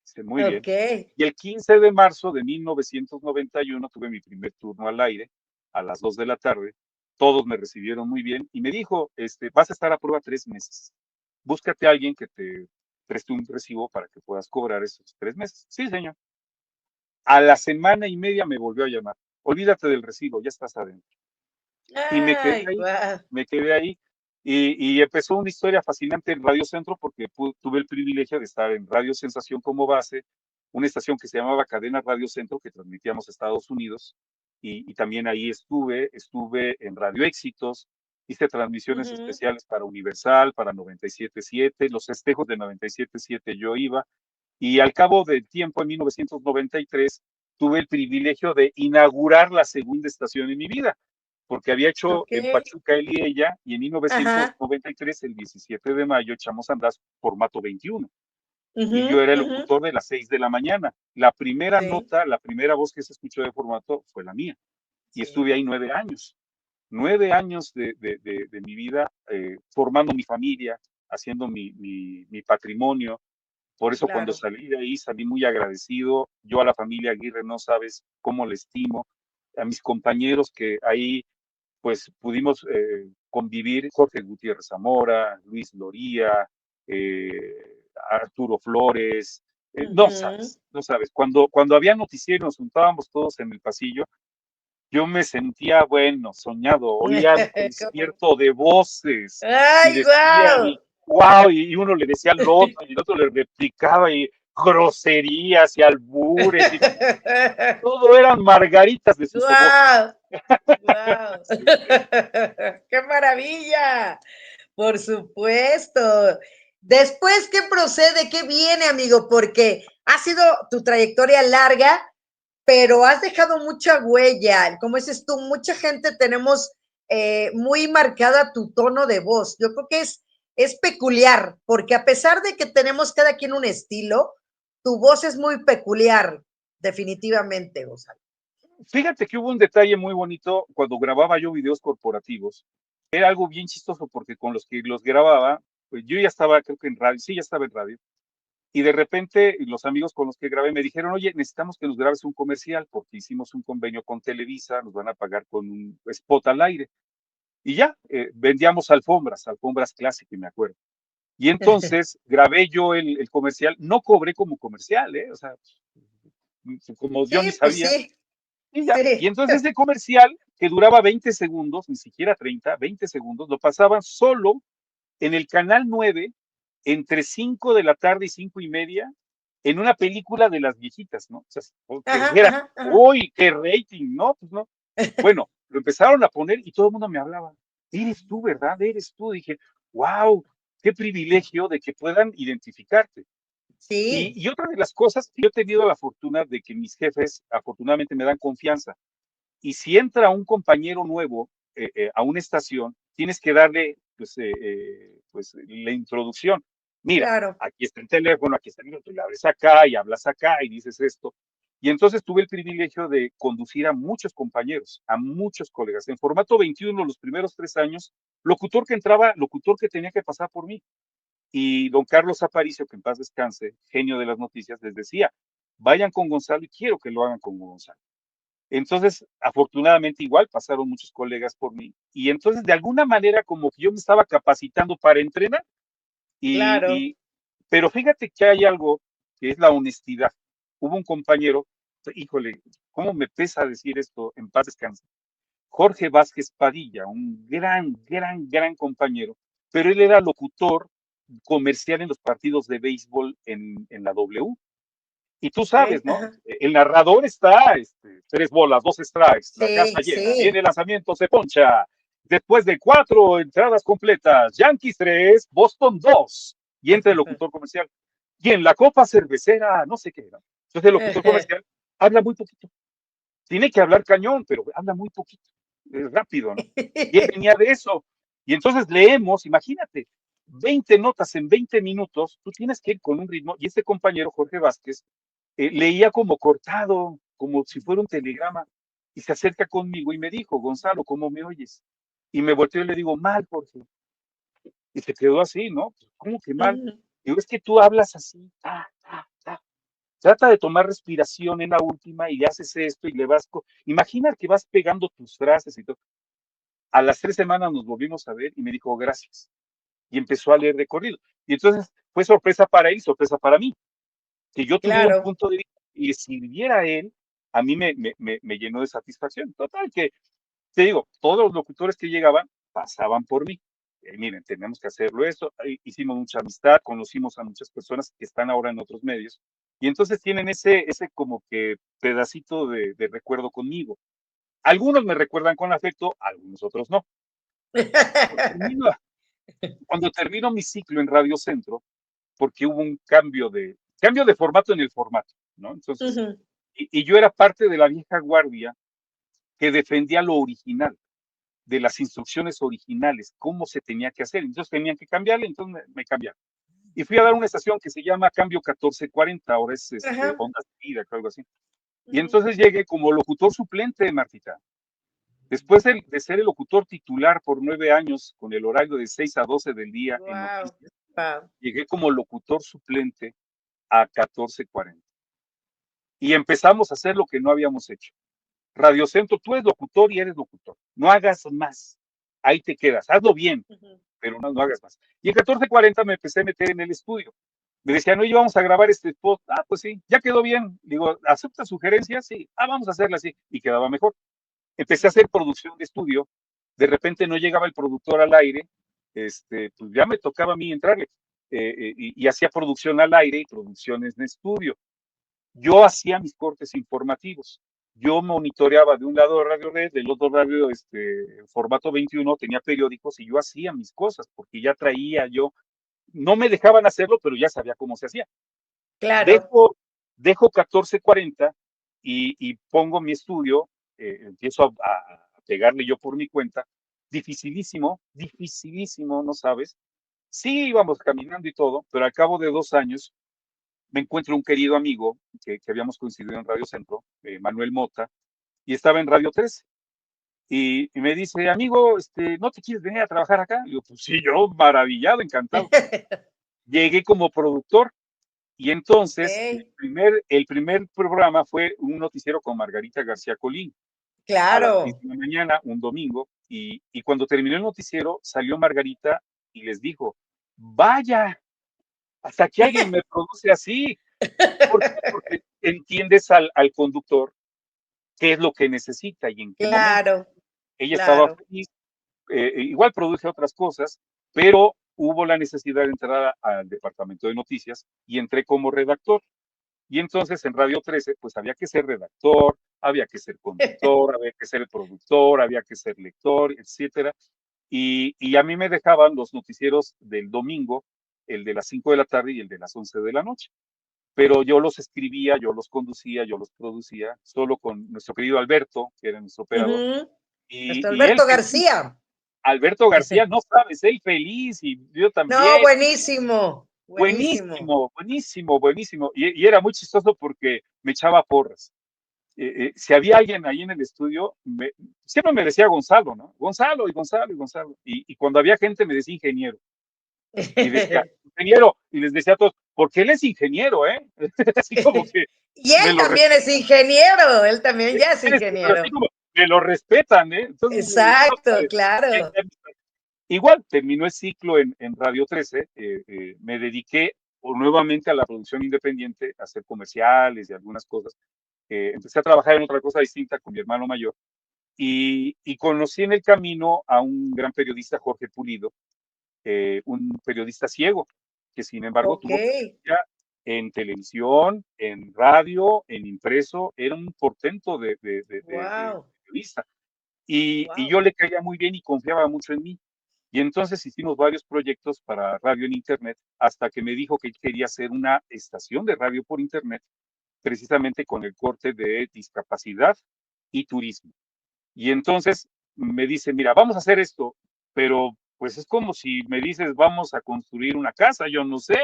Dice, muy bien. Ok. Y el 15 de marzo de 1991 tuve mi primer turno al aire a las 2 de la tarde. Todos me recibieron muy bien y me dijo, vas a estar a prueba 3 meses. Búscate a alguien que te preste un recibo para que puedas cobrar esos 3 meses. Sí, señor. A la semana y media me volvió a llamar. Olvídate del recibo, ya estás adentro. Y Ay, wow. me quedé ahí. Y empezó una historia fascinante en Radio Centro porque tuve el privilegio de estar en Radio Sensación como base, una estación que se llamaba Cadena Radio Centro que transmitíamos a Estados Unidos. Y también ahí estuve en Radio Éxitos, hice transmisiones especiales para Universal, para 97.7, los festejos de 97.7 yo iba. Y al cabo del tiempo, en 1993, tuve el privilegio de inaugurar la segunda estación en mi vida, porque había hecho Ok. en Pachuca él y ella, y en Ajá. 1993, el 17 de mayo, echamos a andar formato 21. Y yo Ujú, era el ujú. locutor de las 6 de la mañana. La primera Sí, nota, la primera voz que se escuchó de formato fue la mía. Y sí, estuve ahí 9 años. 9 años de mi vida formando mi familia, haciendo mi patrimonio. Por eso cuando claro. salí de ahí salí muy agradecido. Yo a la familia Aguirre no sabes cómo le estimo. A mis compañeros que ahí pues pudimos convivir, Jorge Gutiérrez Zamora, Luis Loría, Arturo Flores, no Ujú. sabes, no sabes. Cuando había noticiero nos juntábamos todos en el pasillo, yo me sentía, bueno, soñado, olía el ¿Cómo? concierto de voces y Ay, decía, wow. y wow, y uno le decía al otro y el otro le replicaba y groserías y albures y todo eran margaritas de sus ojos. Wow, wow. Qué maravilla. Por supuesto. Después, ¿qué procede? ¿Qué viene, amigo? Porque ha sido tu trayectoria larga, pero has dejado mucha huella. Como dices tú, mucha gente tenemos muy marcada tu tono de voz. Yo creo que es peculiar, porque a pesar de que tenemos cada quien un estilo, tu voz es muy peculiar, definitivamente, Gonzalo. Fíjate que hubo un detalle muy bonito cuando grababa yo videos corporativos. Era algo bien chistoso porque con los que los grababa, pues yo ya estaba, creo que en radio, sí, ya estaba en radio. Y de repente los amigos con los que grabé me dijeron, oye, necesitamos que nos grabes un comercial porque hicimos un convenio con Televisa, nos van a pagar con un spot al aire. Y ya, vendíamos alfombras clásicas, me acuerdo. Y entonces grabé yo el comercial, no cobré como comercial, ¿eh? O sea, como yo ni Sí, pues sabía, sí, y ya. Y sí. entonces ese comercial, que duraba 20 segundos, ni siquiera 30, 20 segundos, lo pasaban solo en el canal 9 entre 5 de la tarde y 5:30 en una película de las viejitas, ¿no? O sea, que Ajá, dijera, ajá, ajá. uy, qué rating, ¿no? Pues no. Bueno, lo empezaron a poner y todo el mundo me hablaba. Eres tú, ¿verdad? Eres tú. Dije, wow, qué privilegio de que puedan identificarte. Sí, Y otra de las cosas, yo he tenido la fortuna de que mis jefes afortunadamente me dan confianza. Y si entra un compañero nuevo a una estación, tienes que darle pues, la introducción. Mira, claro. aquí está el teléfono, aquí está el minuto, y le abres acá y hablas acá y dices esto. Y entonces tuve el privilegio de conducir a muchos compañeros, a muchos colegas. En formato 21, los primeros 3 años, locutor que entraba, locutor que tenía que pasar por mí. Y don Carlos Aparicio, que en paz descanse, genio de las noticias, les decía, vayan con Gonzalo y quiero que lo hagan con Gonzalo. Entonces, afortunadamente igual pasaron muchos colegas por mí. Y entonces, de alguna manera, como que yo me estaba capacitando para entrenar. Y, Claro. y, pero fíjate que hay algo que es la honestidad. Hubo un compañero, híjole, cómo me pesa decir esto, en paz descanse. Jorge Vázquez Padilla, un gran compañero, pero él era locutor comercial en los partidos de béisbol en la W. Y tú sabes, Ok, ¿no? ajá. El narrador está, 3 bolas, 2 strikes, la casa Sí, llena, viene sí. el lanzamiento, se poncha. Después de 4 entradas completas, Yankees 3, Boston 2. Y entra el locutor comercial. Y en la copa cervecera, no sé qué era. Entonces el locutor comercial habla muy poquito. Tiene que hablar cañón, pero habla muy poquito. Es rápido, ¿no? Y él venía de eso. Y entonces leemos, imagínate, 20 notas en 20 minutos, tú tienes que ir con un ritmo. Y este compañero, Jorge Vázquez, leía como cortado, como si fuera un telegrama, y se acerca conmigo y me dijo, Gonzalo, ¿cómo me oyes? Y me volteo y le digo, mal, Jorge. Y se quedó así, ¿no? ¿Cómo que mal? Ujú. Digo, es que tú hablas así, ta, ta, ta. Trata de tomar respiración en la última y le haces esto y le vas. Imagina que vas pegando tus frases y todo. A las 3 semanas nos volvimos a ver y me dijo, gracias. Y empezó a leer de corrido. Y entonces fue sorpresa para él y sorpresa para mí. Que yo tuviera un Claro. punto de vista y le sirviera a él, a mí me llenó de satisfacción. Total, que te digo, todos los locutores que llegaban pasaban por mí. Miren, tenemos que hacerlo esto. Hicimos mucha amistad, conocimos a muchas personas que están ahora en otros medios. Y entonces tienen ese como que pedacito de recuerdo conmigo. Algunos me recuerdan con afecto, algunos otros no. Cuando termino, cuando termino mi ciclo en Radio Centro, porque hubo un cambio de formato en el formato, ¿no? Entonces, Ujú. y yo era parte de la vieja guardia que defendía lo original, de las instrucciones originales, cómo se tenía que hacer. Entonces tenían que cambiarle, entonces me cambiaron. Y fui a dar una estación que se llama Cambio 1440, ahora es Ajá. Ondas de Vida, algo así. Y Ujú. entonces llegué como locutor suplente, Martita. Después de ser el locutor titular por 9 años, con el horario de 6 a 12 del día en Wow. noticias, Wow. llegué como locutor suplente a 1440. Y empezamos a hacer lo que no habíamos hecho. Radio Centro, tú eres locutor y eres locutor. No hagas más. Ahí te quedas. Hazlo bien, Ujú. pero no hagas más. Y en 1440 me empecé a meter en el estudio. Me decían, oye, vamos a grabar este spot. Ah, pues sí, ya quedó bien. Digo, ¿acepta sugerencias? Sí. Ah, vamos a hacerla así. Y quedaba mejor. Empecé a hacer producción de estudio. De repente no llegaba el productor al aire. Pues ya me tocaba a mí entrarle. Y hacía producción al aire y producciones de estudio. Yo hacía mis cortes informativos. Yo monitoreaba de un lado Radio Red, del otro radio formato 21, tenía periódicos y yo hacía mis cosas porque ya traía yo, no me dejaban hacerlo, pero ya sabía cómo se hacía. Claro. Dejo, dejo 1440 y pongo mi estudio, empiezo a pegarle yo por mi cuenta. Dificilísimo, no sabes. Sí, íbamos caminando y todo, pero al cabo de 2 años me encuentro un querido amigo que habíamos coincidido en Radio Centro, Manuel Mota, y estaba en Radio 13. Y me dice, amigo, ¿no te quieres venir a trabajar acá? Y yo, pues sí, yo maravillado, encantado. Llegué como productor y entonces Ok. el primer programa fue un noticiero con Margarita García Colín a las 6 Claro. de la mañana, un domingo, y cuando terminó el noticiero salió Margarita y les dijo, vaya, hasta que alguien me produce así. ¿Por qué? Porque entiendes al conductor qué es lo que necesita y en qué momento. Claro. Ella estaba Claro. feliz, igual produce otras cosas, pero hubo la necesidad de entrar al departamento de noticias y entré como redactor. Y entonces en Radio 13, pues había que ser redactor, había que ser conductor, había que ser productor, había que ser lector, etcétera. Y a mí me dejaban los noticieros del domingo, el de las 5 de la tarde y el de las 11 de la noche, pero yo los escribía, yo los conducía, yo los producía, solo con nuestro querido Alberto, que era nuestro operador, Ujú. Hasta y él Alberto feliz, García. Alberto García, no sabes, él feliz y yo No, también, buenísimo. Buenísimo. buenísimo. Y era muy chistoso porque me echaba porras. Si había alguien ahí en el estudio, siempre me decía Gonzalo, ¿no? Gonzalo y Gonzalo y Gonzalo. Y cuando había gente me decía ingeniero. Y decía, ingeniero, y les decía a todos, porque él es ingeniero, ¿eh? Así como que Y me él lo también es ingeniero, él también ya es pero así ingeniero. como me lo respetan, ¿eh? Entonces, Exacto, claro. igual terminó el ciclo en Radio 13, me dediqué nuevamente a la producción independiente, a hacer comerciales y algunas cosas. Empecé a trabajar en otra cosa distinta con mi hermano mayor y conocí en el camino a un gran periodista, Jorge Pulido, un periodista ciego, que sin embargo Ok, tuvo presencia en televisión, en radio, en impreso, era un portento de wow, periodista. Y wow. yo le caía muy bien y confiaba mucho en mí. Y entonces hicimos varios proyectos para radio en Internet, hasta que me dijo que quería hacer una estación de radio por Internet, precisamente con el corte de discapacidad y turismo. Y entonces me dice, mira, vamos a hacer esto, pero pues es como si me dices, vamos a construir una casa, yo no sé,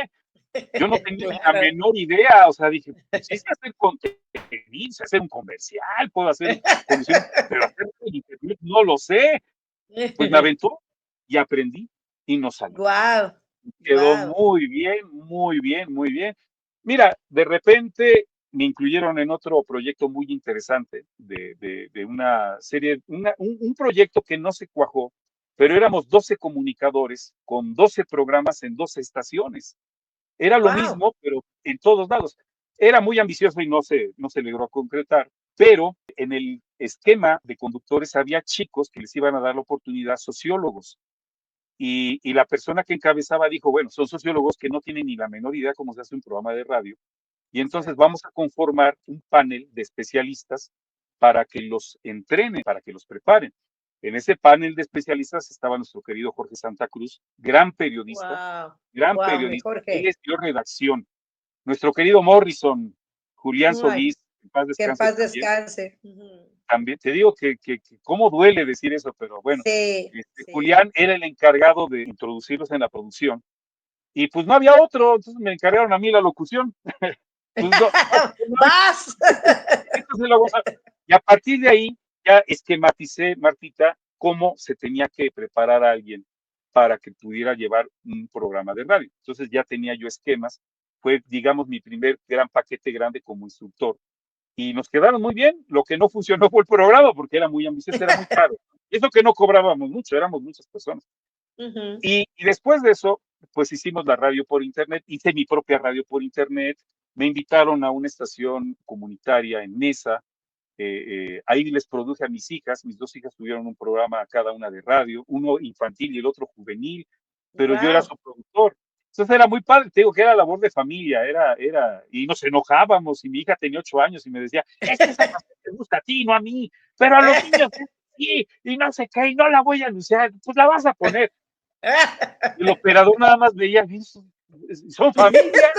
yo no tenía ni la Claro. menor idea, o sea, dije, pues sí sé hacer contenido, sé hacer un comercial, puedo hacer conducir, pero hacer internet no lo sé. Pues me aventó y aprendí y nos salió. Wow, Quedó wow. muy bien, muy bien, muy bien. Mira, de repente me incluyeron en otro proyecto muy interesante de una serie, un proyecto que no se cuajó, pero éramos 12 comunicadores con 12 programas en 12 estaciones. Era lo Wow. mismo, pero en todos lados. Era muy ambicioso y no se logró concretar, pero en el esquema de conductores había chicos que les iban a dar la oportunidad, sociólogos. Y la persona que encabezaba dijo, bueno, son sociólogos que no tienen ni la menor idea cómo se hace un programa de radio. Y entonces Exacto. vamos a conformar un panel de especialistas para que los entrenen, para que los preparen. En ese panel de especialistas estaba nuestro querido Jorge Santa Cruz, Wow. gran Wow, mi periodista. Él Jorge. dio redacción. Nuestro querido Morrison, Julián Ay, Solís, en paz que en descanse paz también. descanse. Ujú. También te digo que cómo duele decir eso, pero bueno, Sí, sí. Julián era el encargado de introducirlos en la producción y pues no había otro, entonces me encargaron a mí la locución. Pues no, Vas. entonces y a partir de ahí ya esquematicé, Martita, cómo se tenía que preparar a alguien para que pudiera llevar un programa de radio. Entonces ya tenía yo esquemas, fue, digamos, mi primer gran paquete grande como instructor. Y nos quedaron muy bien. Lo que no funcionó fue el programa porque era muy ambicioso, era muy caro. Y eso que no cobrábamos mucho, éramos muchas personas. Ujú, Y después de eso, pues hicimos la radio por internet, hice mi propia radio por internet, me invitaron a una estación comunitaria en Mesa, ahí les produje a mis dos hijas tuvieron un programa cada una de radio, uno infantil y el otro juvenil, pero yo era wow. su productor. Entonces era muy padre, te digo que era labor de familia, y nos enojábamos, y mi hija tenía 8 años y me decía, es que esa canción te gusta a ti, no a mí, pero a los niños sí, y no sé qué, y no la voy a anunciar, pues la vas a poner. El operador nada más veía, son familia,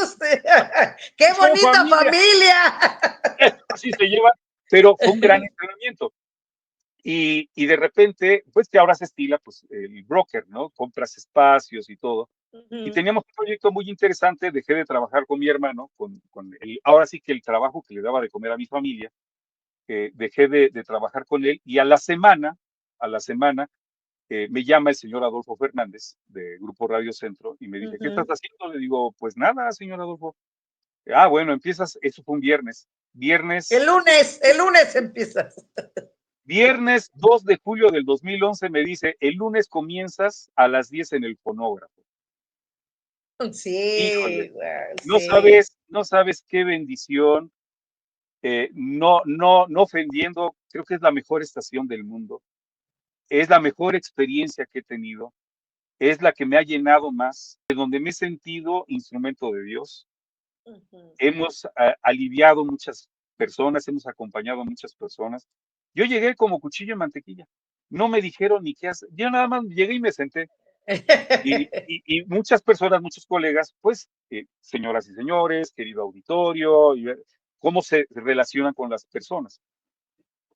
¡Qué son bonita familia, familia! así se lleva, pero fue un gran entrenamiento. Y de repente, pues que ahora se estila, pues el broker, ¿no? Compras espacios y todo. Y Ujú, teníamos un proyecto muy interesante, dejé de trabajar con mi hermano, ahora sí que el trabajo que le daba de comer a mi familia, dejé de trabajar con él y a la semana, me llama el señor Adolfo Fernández de Grupo Radio Centro y me dice, ¿qué estás ujú. haciendo? Le digo, pues nada, señor Adolfo. Ah, bueno, empiezas, eso fue un viernes, El lunes empiezas. viernes 2 de julio del 2011 me dice, el lunes comienzas a las 10 en el fonógrafo. Sí, Híjole, wow, no sí. sabes, no sabes qué bendición, no ofendiendo, creo que es la mejor estación del mundo, es la mejor experiencia que he tenido, es la que me ha llenado más, de donde me he sentido instrumento de Dios. Ujú. Hemos aliviado muchas personas, hemos acompañado a muchas personas. Yo llegué como cuchillo en mantequilla. No me dijeron ni qué hacer. Yo nada más llegué y me senté. Y muchas personas, muchos colegas, pues, señoras y señores, querido auditorio, cómo se relacionan con las personas.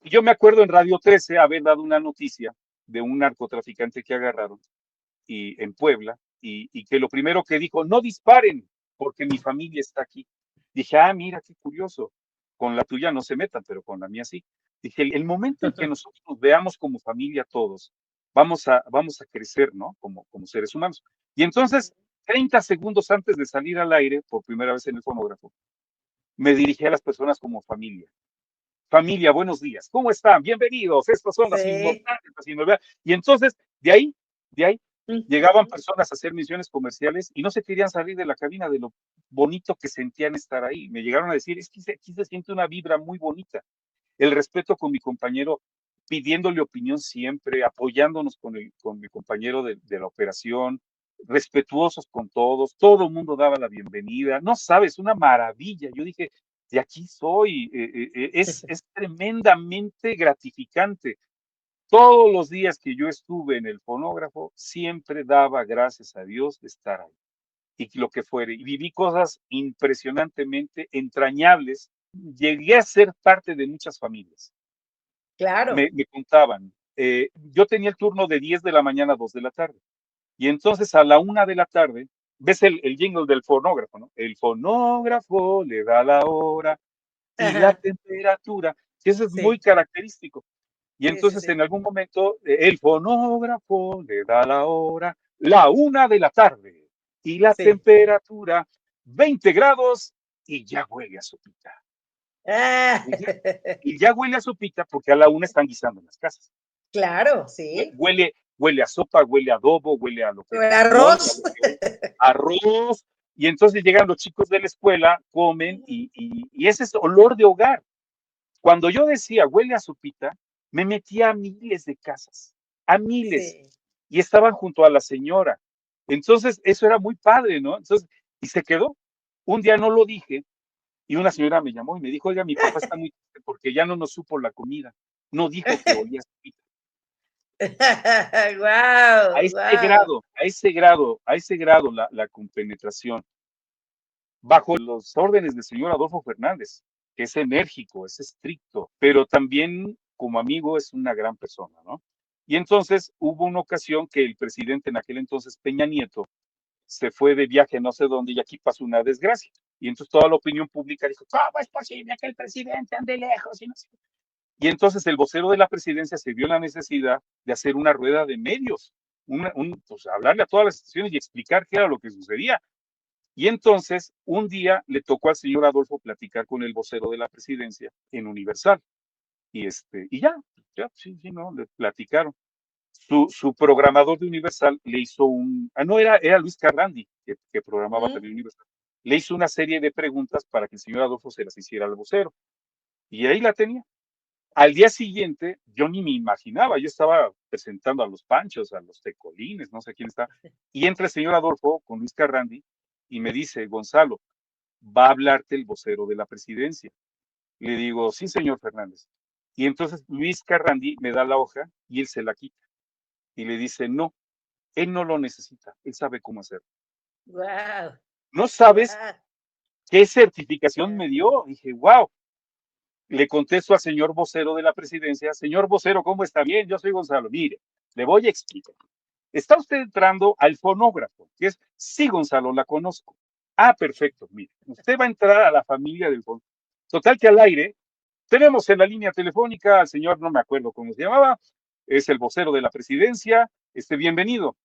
Y yo me acuerdo en Radio 13 haber dado una noticia de un narcotraficante que agarraron en Puebla, y que lo primero que dijo, no disparen, porque mi familia está aquí. Dije, ah, mira, qué curioso, con la tuya no se metan, pero con la mía sí. Dije, el momento en que nosotros nos veamos como familia todos, vamos a crecer, ¿no? Como seres humanos. Y entonces, 30 segundos antes de salir al aire, por primera vez en el fonógrafo, me dirigí a las personas como familia. Familia, buenos días, ¿cómo están? Bienvenidos, estas son las Sí. inmortales, las inolvidables. Y entonces, de ahí, llegaban Ujú. personas a hacer misiones comerciales y no se querían salir de la cabina de lo bonito que sentían estar ahí. Me llegaron a decir, es que aquí se siente una vibra muy bonita. El respeto con mi compañero, pidiéndole opinión siempre, apoyándonos con mi compañero de la operación, respetuosos con todos, todo el mundo daba la bienvenida. No sabes, una maravilla. Yo dije, de aquí soy, es tremendamente gratificante. Todos los días que yo estuve en el fonógrafo, siempre daba gracias a Dios de estar ahí y lo que fuere. Y viví cosas impresionantemente entrañables. Llegué a ser parte de muchas familias. Me, Claro. me contaban, yo tenía el turno de 10 de la mañana a 2 de la tarde. Y entonces a la 1 de la tarde, ves el jingle del fonógrafo, ¿no? El fonógrafo le da la hora y la Ajá. temperatura, que eso es muy Sí, característico. Y sí, sí, entonces sí. en algún momento el fonógrafo le da la hora, la 1 de la tarde y la Sí. temperatura 20 grados y ya huele a sopita. Ah, Y ya, y ya huele a sopita porque a la 1 están guisando en las casas. claro, sí. Huele a sopa, huele a adobo, huele a lo que, El mole, a arroz. lo que, arroz. Y entonces llegan los chicos de la escuela, comen y ese es olor de hogar. Cuando yo decía huele a sopita, me metía a miles de casas, a miles, Sí. y estaban junto a la señora. Entonces, eso era muy padre, ¿no? Entonces, y se quedó. Un día no lo dije, y una señora me llamó y me dijo, oiga, mi papá está muy triste porque ya no nos supo la comida. No dijo que olía a sopita. A Guau, ese guau. grado, a ese grado, a ese grado la compenetración. Bajo los órdenes del señor Adolfo Fernández, que es enérgico, es estricto, pero también como amigo es una gran persona, ¿no? Y entonces hubo una ocasión que el presidente en aquel entonces, Peña Nieto, se fue de viaje no sé dónde y aquí pasó una desgracia. Y entonces toda la opinión pública dijo, ¿cómo es posible que el presidente ande lejos? Y, no sé. Y entonces el vocero de la presidencia se vio la necesidad de hacer una rueda de medios, pues hablarle a todas las instituciones y explicar qué era lo que sucedía. Y entonces, un día le tocó al señor Adolfo platicar con el vocero de la presidencia en Universal. Y ya, sí, sí, no, le platicaron. Su programador de Universal le hizo no, era Luis Carrandi, que programaba Mm. también Universal. Le hizo una serie de preguntas para que el señor Adolfo se las hiciera al vocero. Y ahí la tenía. Al día siguiente, yo ni me imaginaba, yo estaba presentando a los Panchos, a los Tecolines, no sé quién está. Y entra el señor Adolfo con Luis Carrandi y me dice, Gonzalo, va a hablarte el vocero de la presidencia. Le digo, sí, señor Fernández. Y entonces Luis Carrandi me da la hoja y él se la quita. Y le dice, no, él no lo necesita, él sabe cómo hacerlo. Guau, No sabes guau. qué certificación Ah, me dio. Dije, wow. Le contesto al señor vocero de la presidencia, señor vocero, ¿cómo está? Bien, yo soy Gonzalo. Mire, le voy a explicar. Está usted entrando al fonógrafo, que es, sí, Gonzalo, la conozco. Ah, perfecto, mire, usted va a entrar a la familia del fonógrafo. Total que al aire, tenemos en la línea telefónica al señor, no me acuerdo cómo se llamaba, es el vocero de la presidencia, bienvenido.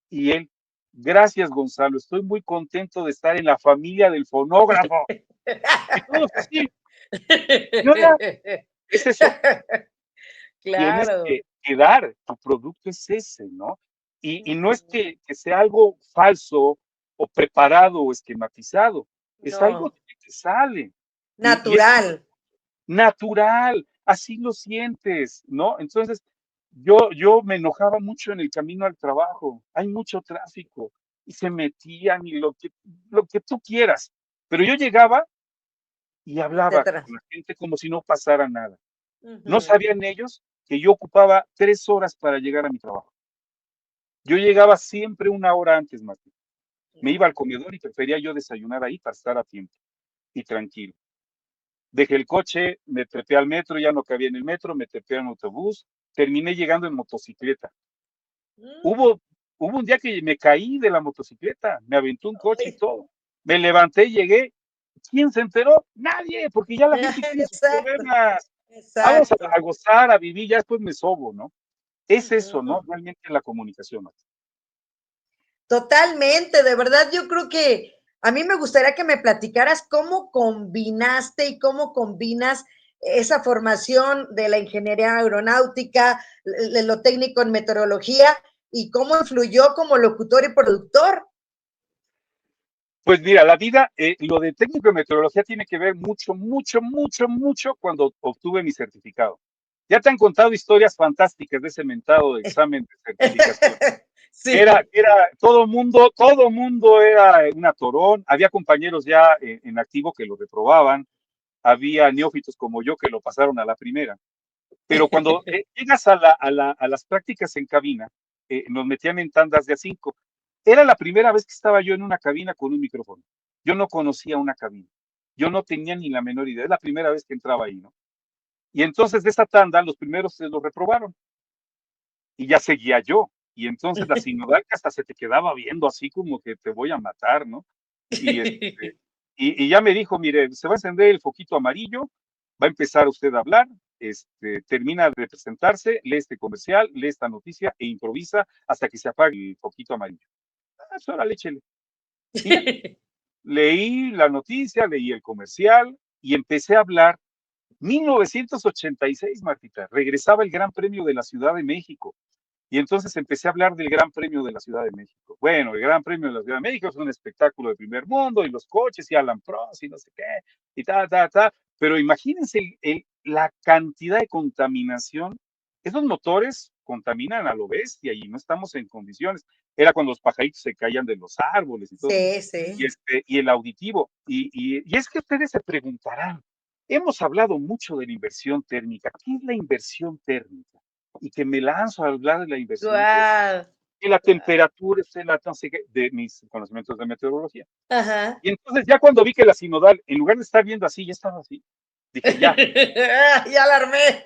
Y él, gracias, Gonzalo, estoy muy contento de estar en la familia del fonógrafo. Y todos así, ¿qué onda? Es eso, tienes Claro. que dar, tu producto es ese, ¿no? Y no es Ujú. que sea algo falso o preparado o esquematizado, es algo No, que te sale y es natural. natural, así lo sientes, ¿no? Entonces, yo me enojaba mucho en el camino al trabajo, hay mucho tráfico y se metían y lo que tú quieras, pero yo llegaba y hablaba Detrás. con la gente como si no pasara nada. No Ujú. sabían ellos que yo ocupaba 3 horas para llegar a mi trabajo. Yo llegaba siempre 1 hora antes, Martín. Me iba al comedor y prefería yo desayunar ahí para estar a tiempo y tranquilo. Dejé el coche, me trepé al metro, ya no cabía en el metro, me trepé en autobús, terminé llegando en motocicleta. Mm. Hubo un día que me caí de la motocicleta, me aventó un coche y Ay. todo. Me levanté y llegué. ¿Quién se enteró? Nadie, porque ya la gente tiene sus Exacto, problemas. Vamos a exacto. gozar, a vivir, ya después me sobo, ¿no? Es eso, Ujú. ¿no? Realmente la comunicación, Marta. Totalmente, de verdad, yo creo que a mí me gustaría que me platicaras cómo combinaste y cómo combinas esa formación de la ingeniería aeronáutica, lo técnico en meteorología y cómo influyó como locutor y productor. Pues mira, la vida, lo de técnico de meteorología tiene que ver mucho, mucho, mucho, mucho cuando obtuve mi certificado. Ya te han contado historias fantásticas de ese mentado de examen de certificación. Sí. Todo mundo era un atorón. Había compañeros ya en activo que lo reprobaban. Había neófitos como yo que lo pasaron a la primera. Pero cuando llegas a las prácticas en cabina, nos metían en tandas de a 5. Era la primera vez que estaba yo en una cabina con un micrófono. Yo no conocía una cabina. Yo no tenía ni la menor idea. Es la primera vez que entraba ahí, ¿no? Y entonces de esa tanda, los primeros se lo reprobaron y ya seguía yo. Y entonces la sinodal que hasta se te quedaba viendo así como que te voy a matar, ¿no? Y, y ya me dijo, mire, se va a encender el foquito amarillo, va a empezar usted a hablar, termina de presentarse, lee este comercial, lee esta noticia e improvisa hasta que se apague el foquito amarillo. Ah, pues órale, échele. Y ya, leí la noticia, leí el comercial y empecé a hablar. 1986, Martita, regresaba el Gran Premio de la Ciudad de México. Y entonces empecé a hablar del Gran Premio de la Ciudad de México. Bueno, el Gran Premio de la Ciudad de México es un espectáculo de primer mundo y los coches y Alan Prost y no sé qué y ta. Pero imagínense la cantidad de contaminación. Esos motores contaminan a lo bestia y no estamos en condiciones. Era cuando los pajaritos se caían de los árboles y todo. Sí, sí. Y el auditivo. Y es que ustedes se preguntarán, hemos hablado mucho de la inversión térmica. ¿Qué es la inversión térmica? Y que me lanzo a hablar de la inversión térmica. Guau. Y la temperatura, no sé qué, de mis conocimientos de meteorología. Ajá. Y entonces ya cuando vi que la sinodal, en lugar de estar viendo así, ya estaba así, dije, Ya la armé.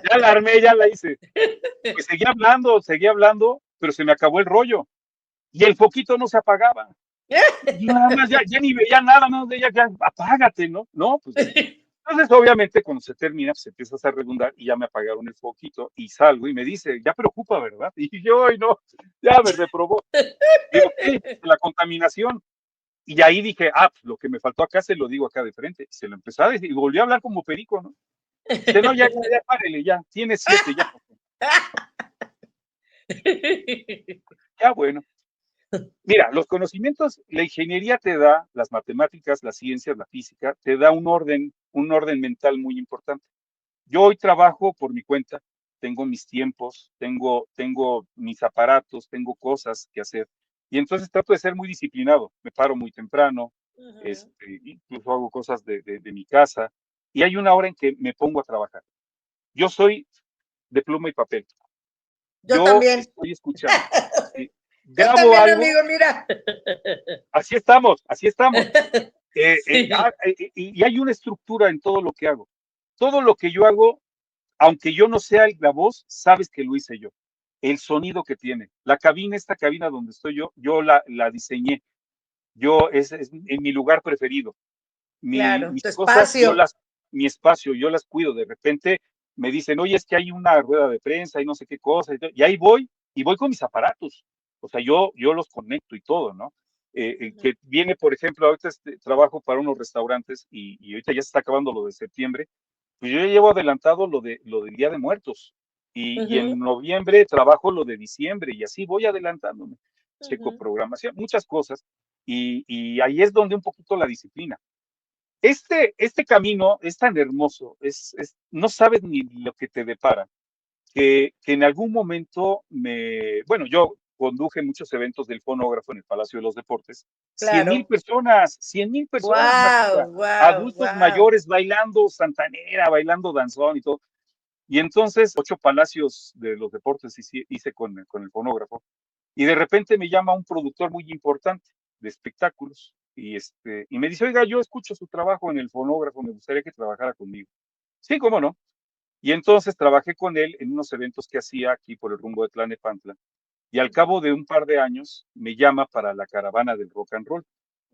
ya la armé, ya la hice. Pues seguía hablando, pero se me acabó el rollo. Y el foquito no se apagaba. Yo nada más ya ni veía nada, no, ya, apágate, ¿no? No, pues ya. Entonces, obviamente, cuando se termina, pues empiezas a redundar y ya me apagaron el foquito y salgo y me dice, ya preocupa, ¿verdad? Y yo, ay, no, ya me reprobó. Digo, ¿qué? La contaminación. Y ahí dije, pues lo que me faltó acá se lo digo acá de frente. Y se lo empezó a decir y volvió a hablar como perico, ¿no? Dice, no, ya, párele, ya, tiene 7, ya. Ya, bueno. Mira, los conocimientos, la ingeniería te da, las matemáticas, las ciencias, la física, te da un orden mental muy importante. Yo hoy trabajo por mi cuenta, tengo mis tiempos, tengo mis aparatos, tengo cosas que hacer. Y entonces trato de ser muy disciplinado. Me paro muy temprano, Ujú. incluso hago cosas de mi casa. Y hay una hora en que me pongo a trabajar. Yo soy de pluma y papel. Yo Yo también. estoy escuchando. Si Yo grabo también, algo, amigo, mira. así estamos, así estamos. Sí. Y hay una estructura en todo lo que hago. Todo lo que yo hago, aunque yo no sea la voz, sabes que lo hice yo. El sonido que tiene. La cabina, esta cabina donde estoy yo la diseñé. Es en mi lugar preferido. Claro, Mis tu cosas, espacio. mi espacio, yo las cuido. De repente me dicen, oye, es que hay una rueda de prensa y no sé qué cosa. Y ahí voy, y voy con mis aparatos. O sea, yo los conecto y todo, ¿no? Ujú, Que viene, por ejemplo, ahorita trabajo para unos restaurantes y ahorita ya se está acabando lo de septiembre. Pues yo ya llevo adelantado lo del Día de Muertos. Y en ujú, noviembre trabajo lo de diciembre y así voy adelantándome. Checo ujú. programación, muchas cosas. Y ahí es donde un poquito la disciplina. Este camino es tan hermoso, no sabes ni lo que te depara, que en algún momento bueno, yo conduje muchos eventos del fonógrafo en el Palacio de los Deportes, 100,000 Claro. personas, 100,000 personas, Wow, Martita, wow, adultos wow. mayores bailando santanera, bailando danzón y todo. Y entonces, 8 palacios de los deportes hice con el fonógrafo. Y de repente me llama un productor muy importante de espectáculos y me dice, oiga, yo escucho su trabajo en el fonógrafo, me gustaría que trabajara conmigo. Sí, cómo no. Y entonces trabajé con él en unos eventos que hacía aquí por el rumbo de Tlalnepantla. Y al Ujú, cabo de un par de años me llama para la caravana del rock and roll,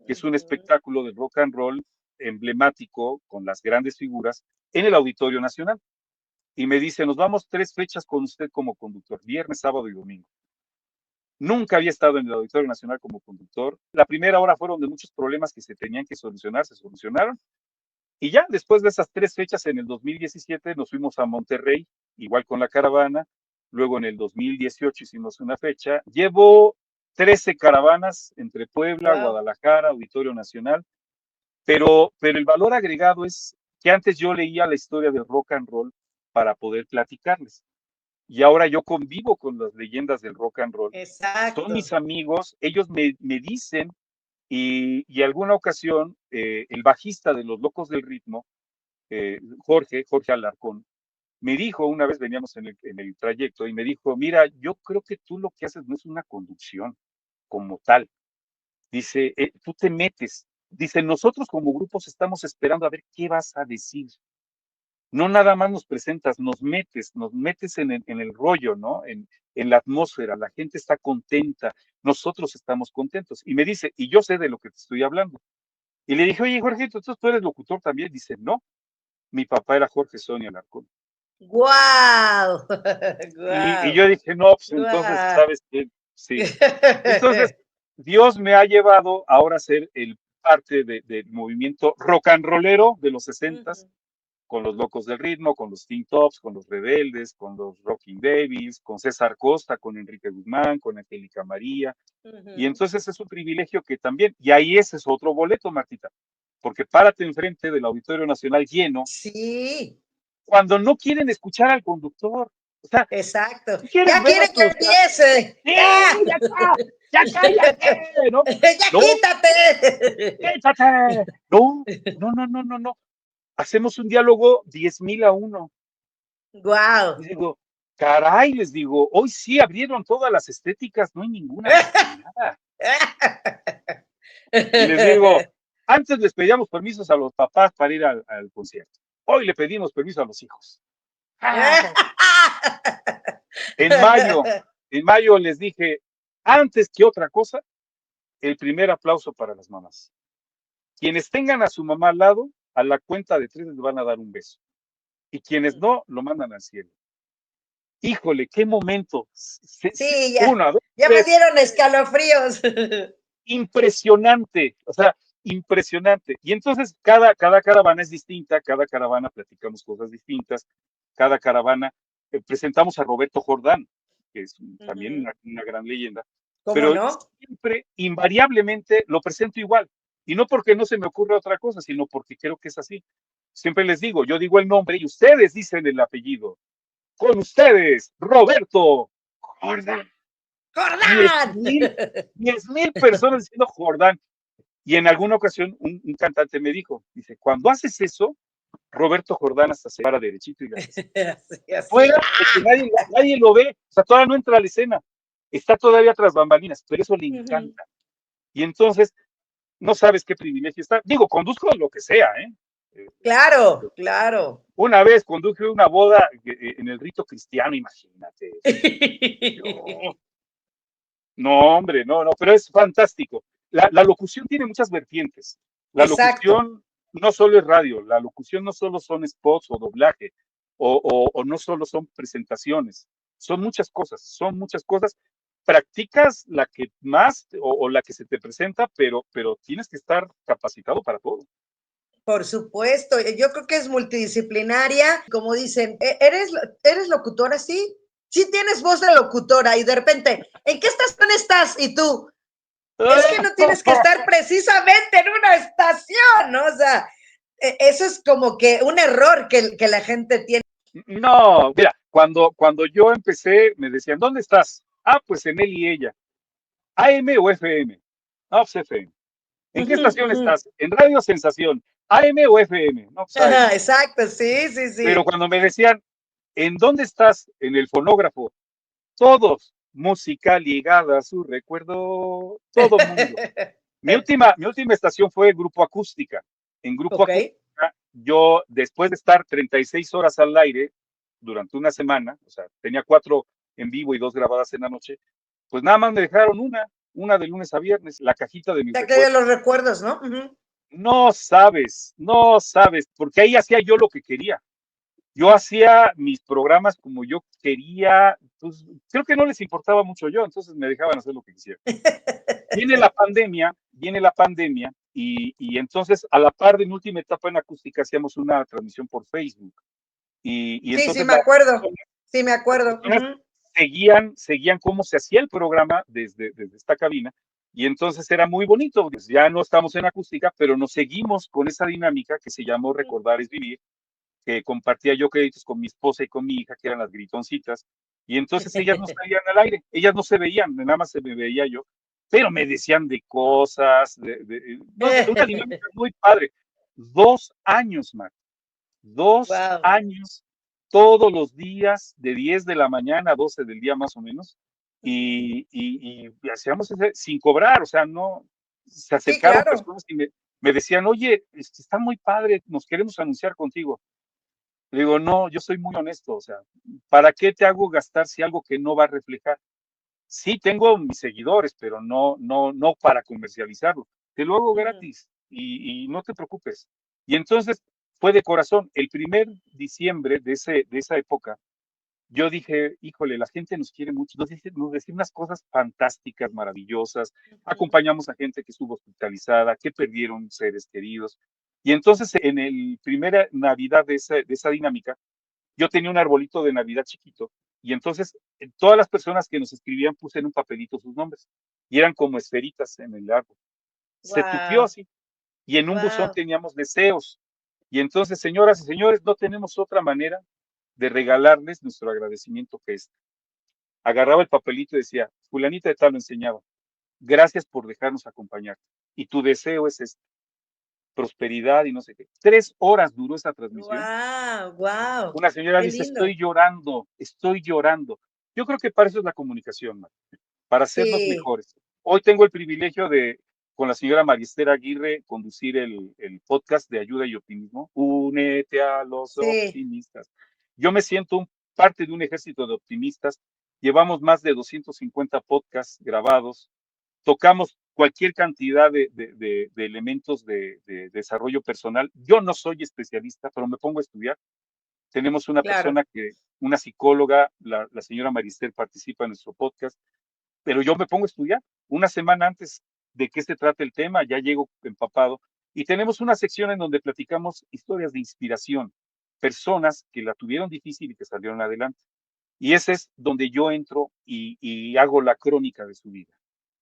que es un ujú. espectáculo de rock and roll emblemático con las grandes figuras en el Auditorio Nacional. y me dice, nos vamos 3 fechas con usted como conductor, viernes, sábado y domingo. Nunca había estado en el Auditorio Nacional como conductor. La primera hora fueron de muchos problemas que se tenían que solucionar, se solucionaron. Y ya después de esas 3 fechas en el 2017 nos fuimos a Monterrey, igual con la caravana. Luego en el 2018 hicimos una fecha. Llevo 13 caravanas entre Puebla, Wow. Guadalajara, Auditorio Nacional. Pero el valor agregado es que antes yo leía la historia del rock and roll para poder platicarles. Y ahora yo convivo con las leyendas del rock and roll. Exacto. Son mis amigos, ellos me dicen, y alguna ocasión el bajista de Los Locos del Ritmo, Jorge Alarcón, me dijo, una vez veníamos en el trayecto, y me dijo, mira, yo creo que tú lo que haces no es una conducción como tal. Dice, tú te metes. Dice, nosotros como grupos estamos esperando a ver qué vas a decir. No nada más nos presentas, nos metes en el rollo, ¿no? En la atmósfera, la gente está contenta, nosotros estamos contentos. Y me dice, y yo sé de lo que te estoy hablando. Y le dije, oye, Jorge, entonces tú eres locutor también. Dice, no, mi papá era Jorge Sonia Alarcón. ¡Guau! Y yo dije, no, pues entonces, ¿sabes qué? Sí. Entonces, Dios me ha llevado ahora a ser el parte del movimiento rock and rollero de los 60s, con los Locos del Ritmo, con los Teen Tops, con los Rebeldes, con los Rocking Babies, con César Costa, con Enrique Guzmán, con Angélica María. Y entonces es un privilegio que también, y ahí ese es otro boleto, Martita, porque párate enfrente del Auditorio Nacional lleno, Sí, cuando no quieren escuchar al conductor. O sea, exacto. si quieres Ya quiere que verlos, empiece. ¡sí, ¡Ya! ya está! ¡Ya cállate! ¿No? ¡Ya No, quítate! quítate. No. Hacemos un diálogo 10,000 a 1. ¡Guau! Y digo, caray, les digo, hoy sí abrieron todas las estéticas, no hay ninguna discriminada. Y les digo, antes les pedíamos permisos a los papás para ir al concierto. Hoy le pedimos permiso a los hijos. En mayo les dije, antes que otra cosa, el primer aplauso para las mamás. Quienes tengan a su mamá al lado, a la cuenta de 3 les van a dar un beso. Y quienes no, lo mandan al cielo. Híjole, qué momento. Sí, Una, dos, ya me tres. dieron escalofríos. Impresionante, o sea, impresionante. Y entonces cada caravana es distinta, cada caravana platicamos cosas distintas, cada caravana presentamos a Roberto Jordán, que es también una gran leyenda, ¿Cómo pero no? siempre, invariablemente, lo presento igual. Y no porque no se me ocurra otra cosa, sino porque creo que es así. Siempre les digo, yo digo el nombre y ustedes dicen el apellido. Con ustedes, Roberto Jordán. ¡Jordán! 10,000 personas diciendo Jordán. Y en alguna ocasión un cantante me dijo, dice, cuando haces eso, Roberto Jordán hasta se para derechito y le hace Así. fuera de que nadie lo ve, o sea, todavía no entra a la escena, está todavía tras bambalinas, pero eso le encanta. Y entonces, no sabes qué privilegio está. Digo, conduzco lo que sea, ¿eh? Claro, claro. Una vez conduje una boda en el rito cristiano, imagínate. No, hombre, no, pero es fantástico. La locución tiene muchas vertientes. La Exacto. locución no solo es radio, la locución no solo son spots o doblaje, o no solo son presentaciones, son muchas cosas. Practicas la que más o la que se te presenta, pero tienes que estar capacitado para todo. Por supuesto, yo creo que es multidisciplinaria, como dicen, ¿eres locutora? Sí, sí tienes voz de locutora y de repente, ¿en qué estación estás? Y tú, es que no tienes que estar precisamente en una estación, ¿no? O sea, eso es como que un error que la gente tiene. No, mira, cuando yo empecé, me decían, ¿dónde estás? Ah, pues en él y ella. ¿AM o FM? No, pues FM. ¿En qué estación estás? En Radio Sensación. ¿AM o FM? No, pues AM. Exacto, sí. Pero cuando me decían, ¿en dónde estás? En el fonógrafo. Todos, música ligada a su recuerdo, todo mundo. Mi última estación fue Grupo Acústica. En Grupo Acústica, yo, después de estar 36 horas al aire durante una semana, o sea, tenía 4 en vivo y 2 grabadas en la noche, pues nada más me dejaron una de lunes a viernes, la cajita de mis recuerdos. Los recuerdos, ¿no? No sabes, porque ahí hacía yo lo que quería. Yo hacía mis programas como yo quería, pues creo que no les importaba mucho yo, entonces me dejaban hacer lo que quisiera. Viene la pandemia y entonces a la par de mi última etapa en acústica hacíamos una transmisión por Facebook y Sí, sí, entonces me acuerdo. Sí, me las acuerdo. personas seguían cómo se hacía el programa desde esta cabina y entonces era muy bonito, pues ya no estamos en acústica, pero nos seguimos con esa dinámica que se llamó Recordar es Vivir, que compartía yo créditos con mi esposa y con mi hija, que eran las gritoncitas, y entonces ellas no salían al aire, ellas no se veían, nada más se me veía yo, pero me decían de cosas, no, una dinámica muy padre. 2 años, Mar, dos Wow. años, todos los días, de 10 de la mañana a 12 del día más o menos, y hacíamos sin cobrar, o sea, no, se Sí, acercaron claro. personas y me decían, oye, está muy padre, nos queremos anunciar contigo. Le digo, no, yo soy muy honesto, o sea, ¿para qué te hago gastar si algo que no va a reflejar? Sí, tengo mis seguidores, pero no para comercializarlo. Te lo hago gratis y no te preocupes. Y entonces fue de corazón. El primer diciembre de esa época, yo dije, híjole, la gente nos quiere mucho, nos decía unas cosas fantásticas, maravillosas. Acompañamos a gente que estuvo hospitalizada, que perdieron seres queridos. Y entonces, en el primera Navidad de esa dinámica, yo tenía un arbolito de Navidad chiquito y entonces todas las personas que nos escribían puse en un papelito sus nombres y eran como esferitas en el árbol. Se tupió Wow. así y en un buzón Wow. teníamos deseos. Y entonces, señoras y señores, no tenemos otra manera de regalarles nuestro agradecimiento que este. Agarraba el papelito y decía, fulanita de tal lo enseñaba, gracias por dejarnos acompañar. Y tu deseo es este, prosperidad y no sé qué. 3 horas duró esa transmisión. Wow. Wow. Una señora Qué dice, lindo. estoy llorando, estoy llorando. Yo creo que para eso es la comunicación, Mar, para hacernos Sí, mejores. Hoy tengo el privilegio de, con la señora Mariester Aguirre, conducir el podcast de ayuda y optimismo. Únete a los sí. optimistas. Yo me siento parte de un ejército de optimistas. Llevamos más de 250 podcasts grabados. Tocamos cualquier cantidad de elementos de desarrollo personal. Yo no soy especialista, pero me pongo a estudiar. Tenemos una Claro. persona una psicóloga, la señora Marister participa en nuestro podcast, pero yo me pongo a estudiar. Una semana antes de qué se trata el tema, ya llego empapado. Y tenemos una sección en donde platicamos historias de inspiración, personas que la tuvieron difícil y que salieron adelante. Y ese es donde yo entro y hago la crónica de su vida.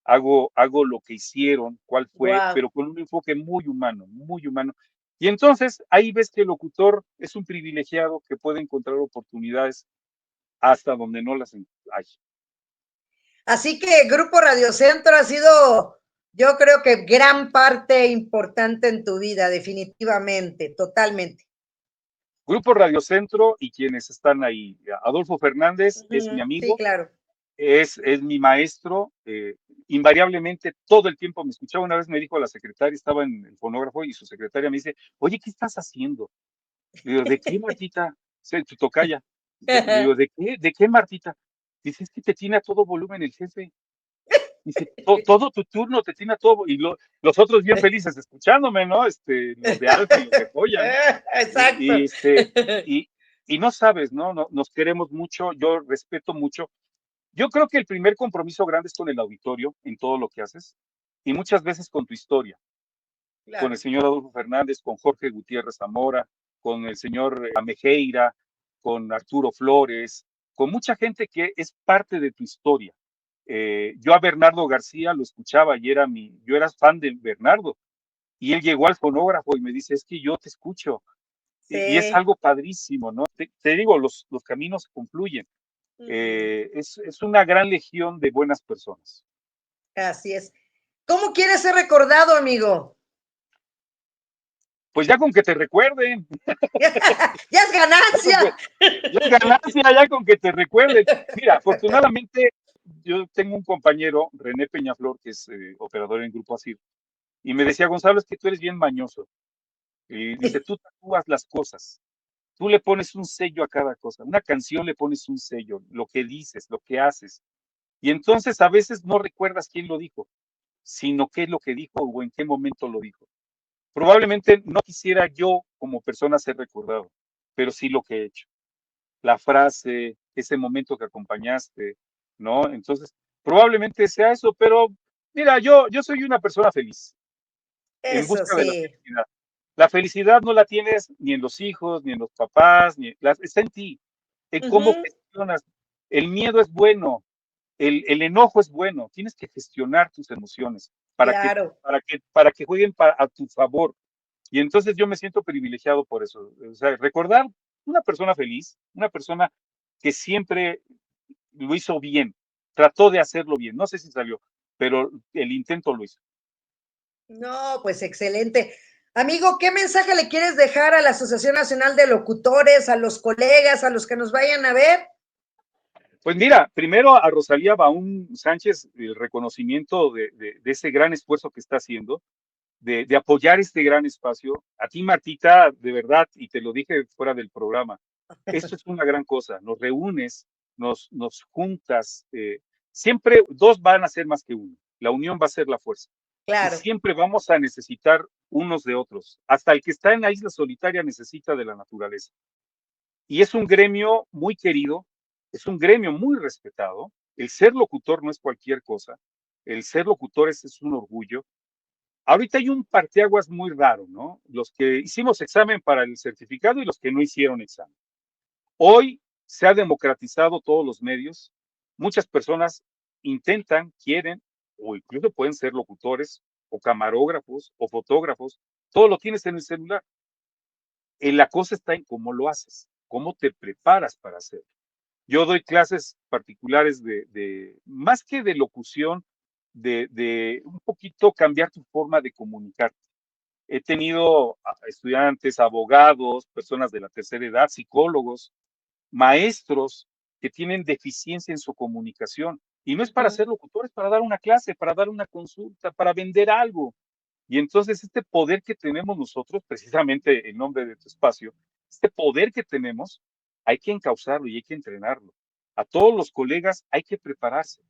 Hago lo que hicieron, cuál fue, Wow. pero con un enfoque muy humano, muy humano. Y entonces ahí ves que el locutor es un privilegiado que puede encontrar oportunidades hasta donde no las hay. Así que Grupo Radio Centro ha sido, yo creo que gran parte importante en tu vida, definitivamente, totalmente. Grupo Radio Centro y quienes están ahí. Adolfo Fernández es mi Sí, amigo, claro. es mi maestro, invariablemente todo el tiempo me escuchaba. Una vez me dijo la secretaria, estaba en el fonógrafo y su secretaria me dice, oye, ¿qué estás haciendo? Le digo, ¿de qué, Martita? Tu tocaya. Le digo, ¿De qué, Martita? Dice, es que te tiene a todo volumen el jefe. Dice, todo tu turno te tiene a todo, y los otros bien felices escuchándome, ¿no? Los de Alfa y los de Joya, ¿no? Exacto. Y, y, y no sabes, ¿no? Nos queremos mucho, yo respeto mucho. Yo creo que el primer compromiso grande es con el auditorio en todo lo que haces y muchas veces con tu historia, con el Claro. señor Adolfo Fernández, con Jorge Gutiérrez Zamora, con el señor Amejeira, con Arturo Flores, con mucha gente que es parte de tu historia. Yo a Bernardo García lo escuchaba y yo era fan de Bernardo y él llegó al fonógrafo y me dice, es que yo te escucho y es Sí. algo padrísimo, ¿no? Te digo, los caminos confluyen. Ujú. Es una gran legión de buenas personas. Así es. ¿Cómo quieres ser recordado, amigo? Pues ya con que te recuerden, Ya es ya con que, ganancia. ya es ganancia, ya con que te recuerden. Mira, afortunadamente yo tengo un compañero, René Peñaflor, que es operador en Grupo ASIR, y me decía, Gonzalo, es que tú eres bien mañoso. Y dice, tú tatúas las cosas, tú le pones un sello a cada cosa, una canción le pones un sello, lo que dices, lo que haces. Y entonces a veces no recuerdas quién lo dijo, sino qué es lo que dijo o en qué momento lo dijo. Probablemente no quisiera yo como persona ser recordado, pero sí lo que he hecho. La frase, ese momento que acompañaste, ¿no? Entonces, probablemente sea eso, pero mira, yo soy una persona feliz, en Eso busca de la sí. felicidad. La felicidad no la tienes ni en los hijos, ni en los papás, está en ti, en cómo Ujú, gestionas. El miedo es bueno, el enojo es bueno, tienes que gestionar tus emociones claro. para que jueguen a tu favor. Y entonces yo me siento privilegiado por eso. O sea, recordar una persona feliz, una persona que siempre lo hizo bien, trató de hacerlo bien. No sé si salió, pero el intento lo hizo. No, pues excelente. Amigo, ¿qué mensaje le quieres dejar a la Asociación Nacional de Locutores, a los colegas, a los que nos vayan a ver? Pues mira, primero a Rosalía Baún Sánchez, el reconocimiento de ese gran esfuerzo que está haciendo, de apoyar este gran espacio. A ti, Martita, de verdad, y te lo dije fuera del programa, esto es una gran cosa. Nos reúnes, nos juntas. Siempre dos van a ser más que uno. La unión va a ser la fuerza. Y Claro, siempre vamos a necesitar unos de otros. Hasta el que está en la isla solitaria necesita de la naturaleza. Y es un gremio muy querido, es un gremio muy respetado. El ser locutor no es cualquier cosa. El ser locutor es un orgullo. Ahorita hay un parteaguas muy raro, ¿no? Los que hicimos examen para el certificado y los que no hicieron examen. Hoy se ha democratizado todos los medios. Muchas personas intentan, quieren, o incluso pueden ser locutores, o camarógrafos, o fotógrafos. Todo lo tienes en el celular. La cosa está en cómo lo haces, cómo te preparas para hacerlo. Yo doy clases particulares más que de locución, de un poquito cambiar tu forma de comunicarte. He tenido estudiantes, abogados, personas de la tercera edad, psicólogos, maestros que tienen deficiencia en su comunicación. Y no es para ujú, ser locutores, para dar una clase, para dar una consulta, para vender algo. Y entonces este poder que tenemos nosotros, precisamente en nombre de tu espacio, este poder que tenemos, hay que encauzarlo y hay que entrenarlo. A todos los colegas hay que prepararse.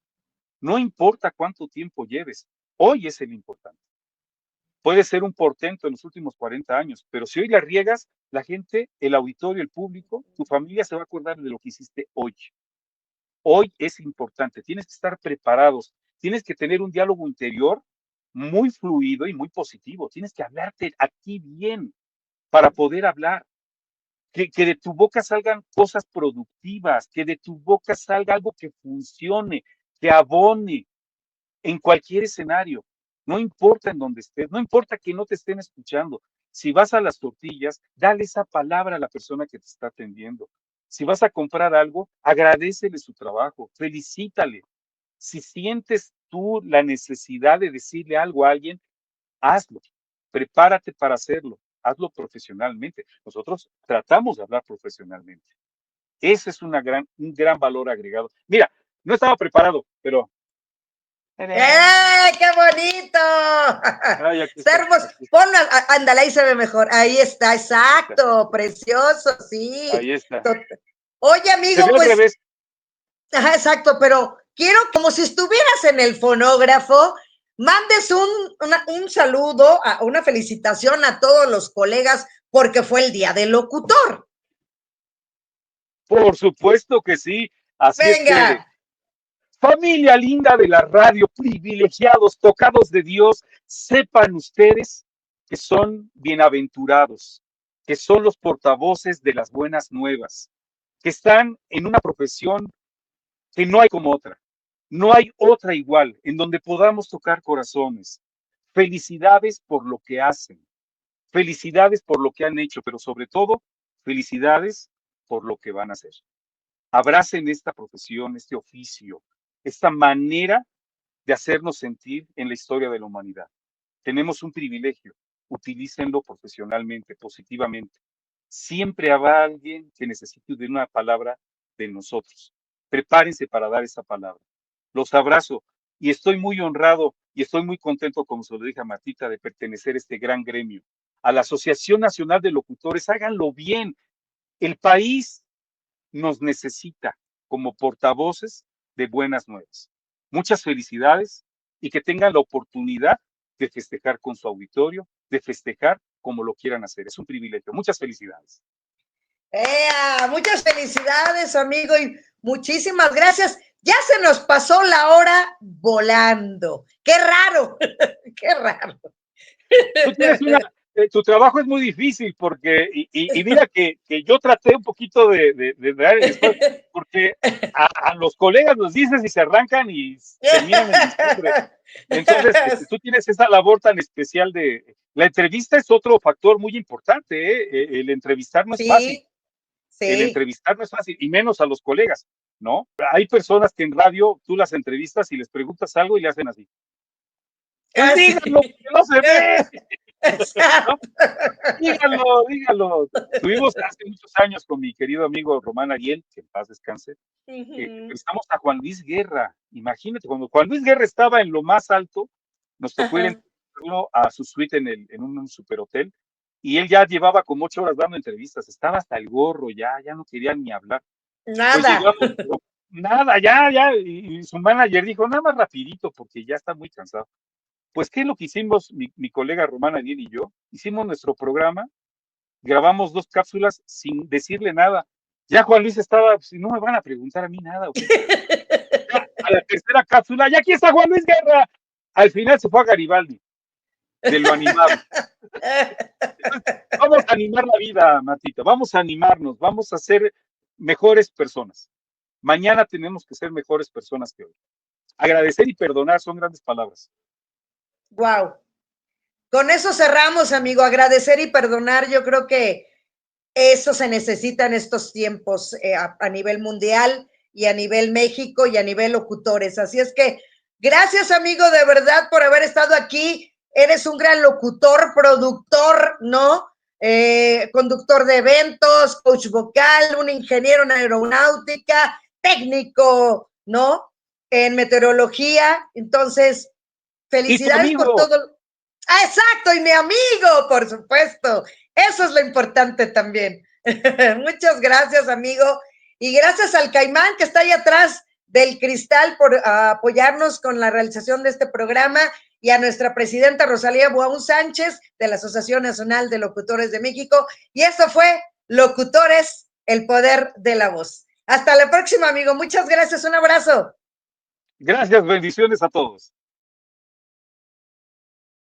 No importa cuánto tiempo lleves, hoy es el importante. Puede ser un portento en los últimos 40 años, pero si hoy la riegas, la gente, el auditorio, el público, tu familia se va a acordar de lo que hiciste hoy. Hoy es importante, tienes que estar preparados, tienes que tener un diálogo interior muy fluido y muy positivo, tienes que hablarte a ti bien para poder hablar, que de tu boca salgan cosas productivas, que de tu boca salga algo que funcione, que abone en cualquier escenario, no importa en dónde estés, no importa que no te estén escuchando. Si vas a las tortillas, dale esa palabra a la persona que te está atendiendo. Si vas a comprar algo, agradecele su trabajo, felicítale. Si sientes tú la necesidad de decirle algo a alguien, hazlo. Prepárate para hacerlo. Hazlo profesionalmente. Nosotros tratamos de hablar profesionalmente. Ese es un gran valor agregado. Mira, no estaba preparado, pero ¡Eh, qué bonito! ay, aquí Está está, hermoso. aquí está, Ponlo, ándale, ahí se ve mejor. Ahí está, aquí está, exacto, precioso, sí. ahí está. Tot- Oye, Se amigo, ve al pues, revés. ajá, exacto, pero quiero, como si estuvieras en el fonógrafo, mandes un saludo, una felicitación a todos los colegas porque fue el día del locutor. Por supuesto que sí. Así es que, Venga, familia linda de la radio, privilegiados, tocados de Dios, sepan ustedes que son bienaventurados, que son los portavoces de las buenas nuevas, que están en una profesión que no hay como otra. No hay otra igual en donde podamos tocar corazones. Felicidades por lo que hacen. Felicidades por lo que han hecho, pero sobre todo, felicidades por lo que van a hacer. Abracen esta profesión, este oficio, esta manera de hacernos sentir en la historia de la humanidad. Tenemos un privilegio, utilícenlo profesionalmente, positivamente. Siempre habrá alguien que necesite de una palabra de nosotros. Prepárense para dar esa palabra. Los abrazo y estoy muy honrado y estoy muy contento, como se lo dije a Martita, de pertenecer a este gran gremio. A la Asociación Nacional de Locutores, háganlo bien. El país nos necesita como portavoces de buenas nuevas. Muchas felicidades y que tengan la oportunidad de festejar con su auditorio, de festejar como lo quieran hacer. Es un privilegio. Muchas felicidades. Muchas felicidades, amigo, y muchísimas gracias. Ya se nos pasó la hora volando. Qué raro, qué raro. Tú tienes tu trabajo es muy difícil porque, y mira que yo traté un poquito de dar el espacio, porque a los colegas los dices y se arrancan y terminan en diciembre. Entonces, tú tienes esa labor tan especial la entrevista es otro factor muy importante, ¿eh? El entrevistar no es fácil. Sí, El sí. entrevistar no es fácil, y menos a los colegas, ¿no? Hay personas que en radio tú las entrevistas y les preguntas algo y le hacen así. Pues Así. díganlo, que no se ve, ¿no? Exacto. Díganlo, díganlo. Tuvimos hace muchos años con mi querido amigo Román Ariel, que en paz descanse, entrevistamos a Juan Luis Guerra. Imagínate, cuando Juan Luis Guerra estaba en lo más alto, nos tocó ir Ajá. a su suite en un superhotel, y él ya llevaba como 8 horas dando entrevistas, estaba hasta el gorro, ya no quería ni hablar. Pues Nada. llegamos, pero nada, ya, y su manager dijo, nada más rapidito, porque ya está muy cansado. Pues, ¿qué es lo que hicimos mi colega Román Ariel y yo? Hicimos nuestro programa, grabamos 2 cápsulas sin decirle nada. Ya Juan Luis estaba, pues, no me van a preguntar a mí nada, ¿o qué? Ya, a la tercera cápsula, ya aquí está Juan Luis Guerra. Al final se fue a Garibaldi, de lo animado. Entonces, vamos a animar la vida, Matita, vamos a animarnos, vamos a ser mejores personas. Mañana tenemos que ser mejores personas que hoy. Agradecer y perdonar son grandes palabras. Wow. Con eso cerramos, amigo. Agradecer y perdonar. Yo creo que eso se necesita en estos tiempos a nivel mundial y a nivel México y a nivel locutores. Así es que gracias, amigo, de verdad por haber estado aquí. Eres un gran locutor, productor, ¿no? Conductor de eventos, coach vocal, un ingeniero en aeronáutica, técnico, ¿no? En meteorología. Entonces, Y tu felicidades por amigo, todo. Exacto, y mi amigo, por supuesto. Eso es lo importante también. Muchas gracias, amigo. Y gracias al Caimán que está ahí atrás del cristal por apoyarnos con la realización de este programa y a nuestra presidenta Rosalía Buaún Sánchez de la Asociación Nacional de Locutores de México. Y esto fue Locutores, el poder de la voz. Hasta la próxima, amigo. Muchas gracias. Un abrazo. gracias, bendiciones a todos.